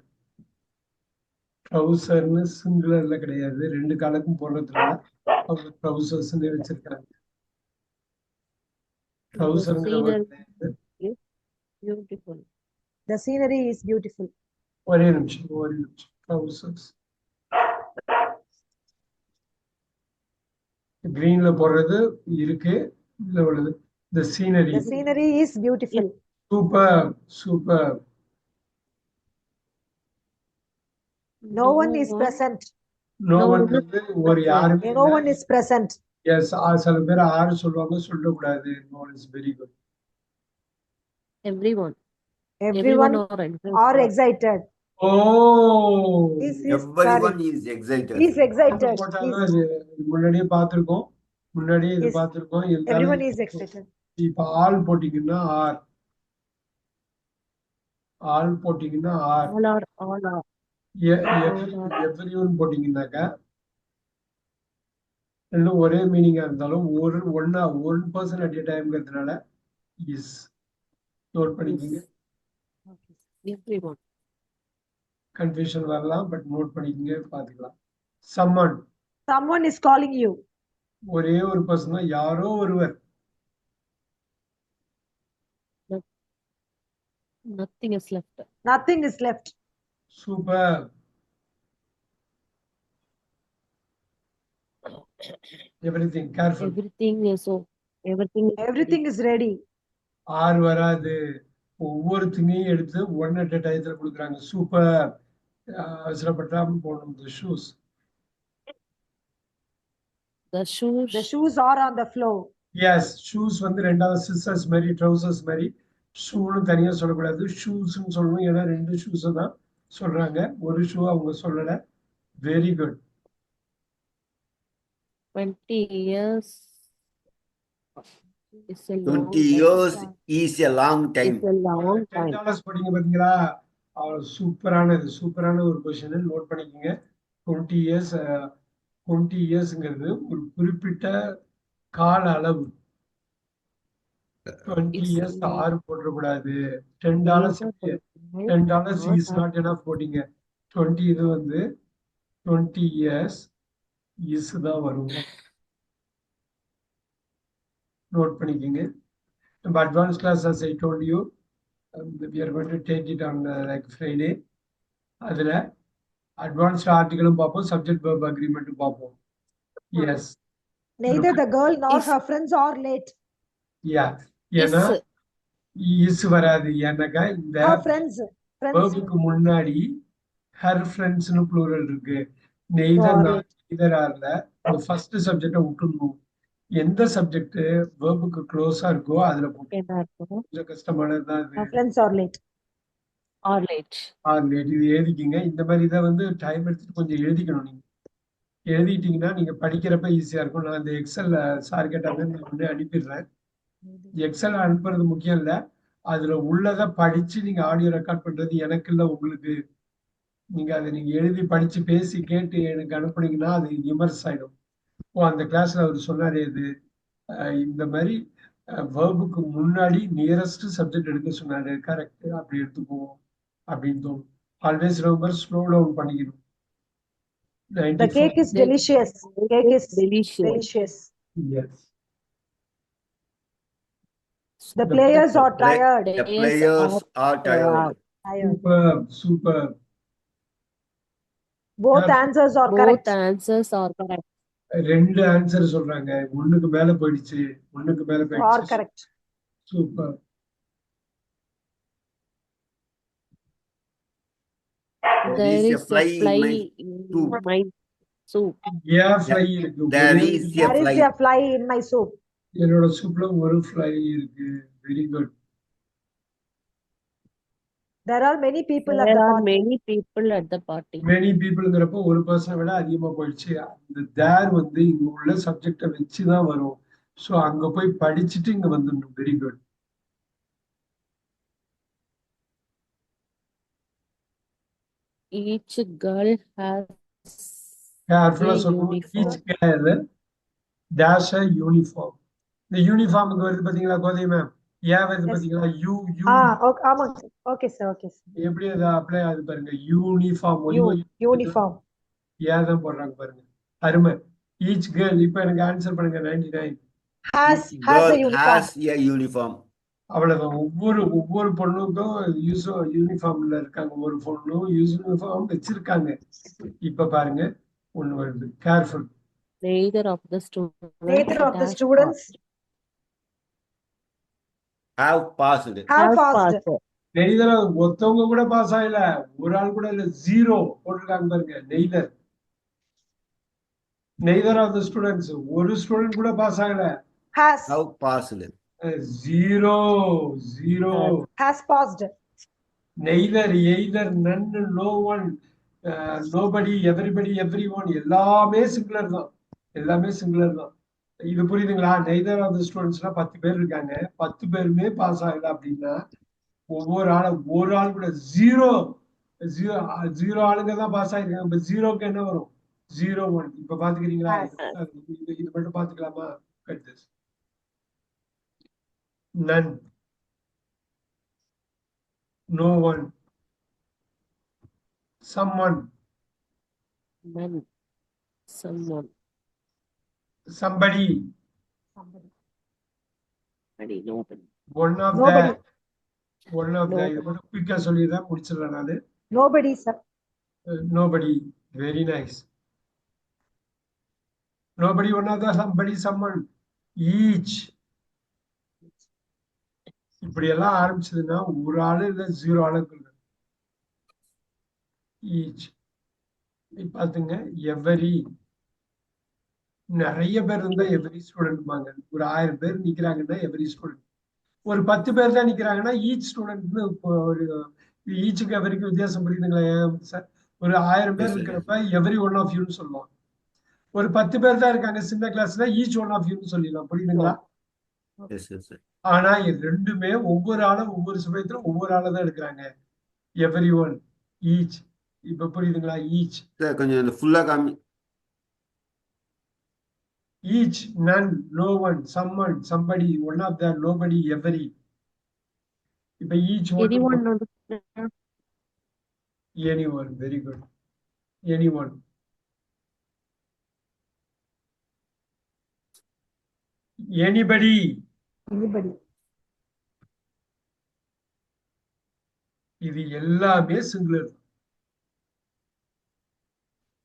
ட்ரௌசர்னு சிங்குலர்ல கிடையாது, ரெண்டு காலுக்கும் போடுறதுனால அவங்க ட்ரௌசர்ஸ்ன்னு வச்சிருக்காங்க.
The
ட்ரௌசர்ங்கிற வேர்டு
scenery
கிடையாது.
is beautiful.
The scenery is beautiful.
ஒரே நிமிஷம் ட்ரௌசர்ஸ் கிரீன்ல போடுறது இருக்கு, இதுல உள்ளது the scenery.
The scenery is beautiful.
Super super.
No one is present.
No
No
one
one is
வந்து ஒரு யாருமே
No one is present.
எஸ். சில பேர் ஆறு சொல்லுவாங்க, சொல்லக்கூடாது. No is very good.
Everyone.
Everyone
are
are excited.
ஓ
Is
Everyone
sorry.
is excited.
Is excited.
போட்டாலும்
Is,
இது முன்னாடியே பார்த்திருக்கோம், முன்னாடியே இது
Yes.
பார்த்திருக்கோம்.
everyone
இருந்தாலும்
is excited.
இப்ப ஆள் போட்டீங்கன்னா ஆர், ஆள் போட்டீங்கன்னா ஆர்,
all are
எவ்ரிஒன் போட்டீங்கன்னாக்கா ரெண்டும் ஒரே மீனிங்கா இருந்தாலும் ஒன் பர்சன் அட் எ டைம்ங்கிறதுனால இஸ். நோட் பண்ணிக்கோங்க.
everyone.
கன்ஃபியூஷன் வரலாம், பட் நோட் பண்ணிக்கோங்க, பார்த்துக்கலாம். Someone
Someone is calling you.
ஒரே ஒரு பர்சன் தான், யாரோ ஒருவர்.
Nothing is left.
Nothing is left.
Super. Everything careful.
Everything is ready.
Are வராது, ஒவ்வொருத்தையும் எடுத்து ஒன் அட் டயத்துல கொடுக்குறாங்க. சூப்பர். அவசரப்பட்டாம போடணும். The shoes.
The shoes are on the floor.
Yes. Shoes வந்து ரெண்டாவது சிஸ்டர்ஸ் மாதிரி, ட்ரௌசர்ஸ் மாதிரி. ஷூன்னு தனியா சொல்லக்கூடாது, ஷூஸ்ன்னு சொல்லணும். ஏன்னா ரெண்டு ஷூஸ் தான் சொல்றாங்க, ஒரு ஷூ அவங்க சொல்லல. Very good.
20 years is a
20 years is a long time.
$10 போட்டீங்க பாத்தீங்களா, சூப்பரான ஒரு கொஸ்டின். நோட் பண்ணிக்கோங்க. 20 இயர்ஸ் 20 இயர்ஸ்ங்கிறது ஒரு குறிப்பிட்ட கால அளவு. 20 இயர்ஸ் ஆறு போட்டக்கூடாது. $10 $10 இஸ் நாட் எனஃப் போட்டீங்க. 20 இது வந்து 20 இயர்ஸ் இஸ் தான் வரும். நோட் பண்ணிக்கோங்க. நம்ம advance class as I told you, we are going to take it on like Friday. அதுல அட்வான்ஸ்ட் ஆர்டிகலும் பார்ப்போம், சப்ஜெக்ட் வெர்ப் அக்ரிமெண்ட்டும் பார்ப்போம். Yes.
Neither the girl nor
Is-
her friends are late.
Yeah. ஏன்னா இஸ் வராது. ஏன்னாக்கா இந்த
Her friends.
வேர்புக்கு முன்னாடி ஹர் ஃப்ரெண்ட்ஸ்னு ப்ளூரல் இருக்கு. நெய்தர் நாட் இதர் ஆர்ல இந்த ஃபர்ஸ்ட் சப்ஜெக்டை விட்டுணும். எந்த சப்ஜெக்ட் வேர்புக்கு க்ளோஸா இருக்கோ அதுல கொஞ்சம் கஷ்டமானதுதான்
Her
இது.
friends are late.
or late.
இது எழுதிக்கிங்க. இந்த மாதிரி இதை வந்து டைம் எடுத்துட்டு கொஞ்சம் எழுதிக்கணும். நீங்க எழுதிட்டீங்கன்னா நீங்க படிக்கிறப்ப ஈஸியா இருக்கும். நான் இந்த எக்ஸல் சார் கேட்டாங்க, நான் வந்து அனுப்பிடுறேன். எக்ஸல் அனுப்புறது முக்கியம் இல்ல, அதுல உள்ளதை படிச்சு நீங்க ஆடியோ ரெக்கார்ட் பண்றது எனக்கு இல்ல, உங்களுக்கு. நீங்க அதை நீங்க எழுதி படிச்சு பேசி கேட்டு எனக்கு அனுப்புனீங்கன்னா அது இமர்ஸ் ஆயிடும். அந்த கிளாஸ்ல அவர் சொன்னாரு, இது இந்த மாதிரி வேர்புக்கு முன்னாடி நியரஸ்ட் சப்ஜெக்ட் எடுக்க சொன்னாரு. கரெக்ட், அப்படி எடுத்துக்குவோம் அப்படின்னு தோணும். ஆல்வேஸ் ரொம்ப ஸ்லோ டவுன் பண்ணிக்கணும்.
The cake is delicious. Cake is delicious.
Yes.
The players are tired.
The players are tired.
Tired.
Super.
Both answers are correct.
Both answers are correct.
ரெண்டு answer சொல்றாங்க, ஒண்ணுக்கு மேல போயிடுச்சு, ஒண்ணுக்கு மேல
Are
போயிடுச்சு.
correct.
Super.
There is a fly
soup.
in my soup.
ஏன் fly இருக்கு?
There is a
There is
fly.
a fly in my soup.
என்னோட சூப்ல ஒரு ஃப்ளை இருக்கு. Very good.
There are many people at
There
the
are
party.
many people at the party.
Many பீப்புள்ங்கிறப்போ ஒரு பர்சனை விட அதிகமா போயிடுச்சு. அந்த தேர் வந்து இங்க உள்ள சப்ஜெக்டை வச்சுதான் வரும். ஸோ அங்க போய் படிச்சுட்டு இங்க வந்துடணும். Very good.
Each girl has
கேர்ஃபுல்லா
a
சொல்லணும்.
uniform.
Each care dash uniform. இந்த யூனிஃபார்முக்கு வருது பாத்தீங்களா கோதை மேம், ஏன் வருது
Yes.
பாத்தீங்களா, யூ யூ
Okay, ஆமாங்க sir. Okay sir, okay sir.
எப்படி அது அப்ளை ஆகுது பாருங்க, யூனிஃபார்ம்
Uniform.
ஏன் தான் போடுறாங்க பாருங்க, அருமை. ஈச் கேர்ள், இப்ப எனக்கு ஆன்சர் பண்ணுங்க 99.
Has
Each
a
girl
uniform.
has a uniform.
அவ்வளவுதான். ஒவ்வொரு பொண்ணுக்கும் யூனிஃபார்ம்ல இருக்காங்க, ஒரு பொண்ணும் யூனிஃபார்ம் வச்சிருக்காங்க. இப்ப பாருங்க ஒண்ணு வருது, careful.
Neither of the students
Neither of the
has
students
Have passed.
have
passed.
passed.
Neither ஒருத்தவங்க கூட பாஸ் ஆகல, ஒரு ஆள் கூட இல்ல, 0 போட்டிருக்காங்க பாருங்க. நெய்தர் ஆஃப் த ஸ்டூடெண்ட்ஸ், ஒரு ஸ்டூடெண்ட் கூட பாஸ் ஆகல.
Has.
Have passed.
0
Has passed.
Neither, either, none, no one, nobody, everybody, every one, எல்லாமே சிங்குலர் தான், எல்லாமே சிங்குலர் தான். இது புரியுதுங்களா? நெய்தர் ஆஃப் த ஸ்டூடெண்ட்ஸ்னா 10 பேர் இருக்காங்க, 10 பேருமே பாஸ் ஆகல அப்படின்னா ஒரு ஆள் கூட 0 ஆளுங்க தான் பாஸ் ஆயிருக்காங்க. இப்ப 0க்கு என்ன வரும்? 0 1. இப்ப பாத்துக்கிறீங்களா? இது மட்டும் பாத்துக்கலாமா? None, no one, someone,
None. Someone.
somebody,
Nobody. Nobody.
one of
Nobody.
the இது மட்டும் குயிக்கா சொல்லிடுறேன், முடிச்சிடலாம் நானு.
Nobody sir.
Nobody, very nice. Nobody, one of the, somebody, someone, each. இப்படி எல்லாம் ஆரம்பிச்சதுன்னா ஒரு ஆளு இல்ல 0 ஆளுக்கு ஈச். பாத்துங்க, எவரி, நிறைய பேர் இருந்தா எவரி ஸ்டூடெண்ட். ஒரு 1000 பேர் நிக்கிறாங்கன்னா எவரி ஸ்டூடெண்ட். ஒரு 10 பேர் தான் நிக்கிறாங்கன்னா ஈச் ஸ்டூடெண்ட்னு ஒரு ஈச்சுக்கு எவரிக்கு வித்தியாசம் புரியுதுங்களா சார்? ஒரு 1000 பேர் இருக்கிறப்ப எவரி ஒன் ஆஃப் யூன்னு சொல்லுவாங்க. ஒரு 10 பேர் தான் இருக்காங்க சின்ன கிளாஸ்ல, ஈச் ஒன் ஆஃப் யூன்னு சொல்லிடலாம். புரியுதுங்களா?
Yes, yes, sir.
ஆனா இது ரெண்டுமே ஒவ்வொரு ஆளும் ஒவ்வொரு சமயத்துல ஒவ்வொரு ஆளை தான் எடுக்கிறாங்க. Every one, each. இப்ப புரியுதுங்களா? ஈச்.
Sir, கொஞ்சம் ஃபுல்லா காமி.
Each, none, no one, someone, somebody, one of the, nobody, every. இப்ப each one. Anyone, very good. Anyone. Anybody.
Anybody.
இது எல்லாமே சிங்குலர்.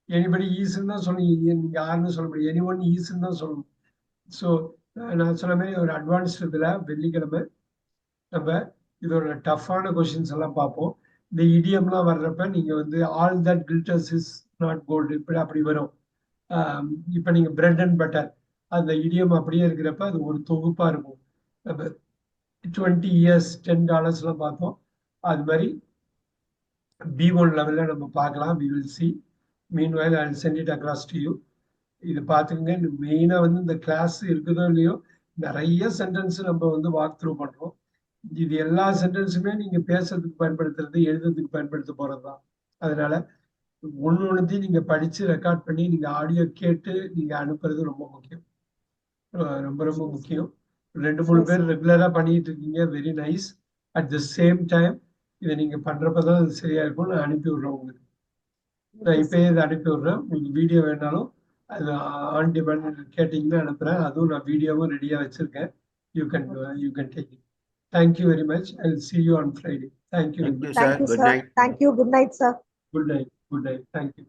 எனிபடி ஈஸ்ன்னு தான் சொல்லணும், நீங்க யாருன்னு சொல்ல முடியும். எனிஒன் ஈஸ்ன்னு தான் சொல்லணும். ஸோ நான் சொன்ன மாதிரி ஒரு அட்வான்ஸ்ட் இதில் வெள்ளிக்கிழமை நம்ம இதோட டஃப்பான கொஷின்ஸ் எல்லாம் பார்ப்போம். இந்த இடியம்லாம் வர்றப்ப நீங்க வந்து all that glitters is not gold இப்படி அப்படி வரும். இப்போ நீங்க பிரெட் அண்ட் பட்டர் அந்த இடியம் அப்படியே இருக்கிறப்ப அது ஒரு தொகுப்பா இருக்கும். நம்ம 20 இயர்ஸ் $10 பார்த்தோம். அது மாதிரி B1 லெவல்ல நம்ம பார்க்கலாம். we will see. meanwhile I'll send it across to you. இது பார்த்துங்க. மெயினா வந்து இந்த கிளாஸ் இருக்குதோ இல்லையோ நிறைய சென்டென்ஸ் நம்ம வந்து வாக் த்ரூ பண்றோம். இது எல்லா சென்டென்ஸுமே நீங்க பேசுறதுக்கு பயன்படுத்துறது, எழுதுறதுக்கு பயன்படுத்த போறதுதான். அதனால ஒன்னொன்னுத்தையும் நீங்க படிச்சு ரெக்கார்ட் பண்ணி நீங்க ஆடியோ கேட்டு நீங்க அனுப்புறது ரொம்ப முக்கியம். ரொம்ப ரொம்ப முக்கியம். 2-3 பேர் ரெகுலரா பண்ணிட்டு இருக்கீங்க, very nice. At the same time இதை நீங்க பண்றப்பதான் அது சரியா இருக்கும். நான் அனுப்பி விடுறேன் உங்களுக்கு. நான் இப்பயே இதை அனுப்பி விடுறேன். உங்களுக்கு வீடியோ வேணாலும் அது ஆன் டிமாண்ட் கேட்டீங்கன்னா அனுப்புறேன். அதுவும் நான் வீடியோவும் ரெடியா வச்சிருக்கேன். You can take it. Thank you very much. I'll see you on Friday. Thank you.
Thank you,
Thank
sir.
you
Good
sir.
night.
Thank you. Good night sir.
Good night. Good night. Thank you.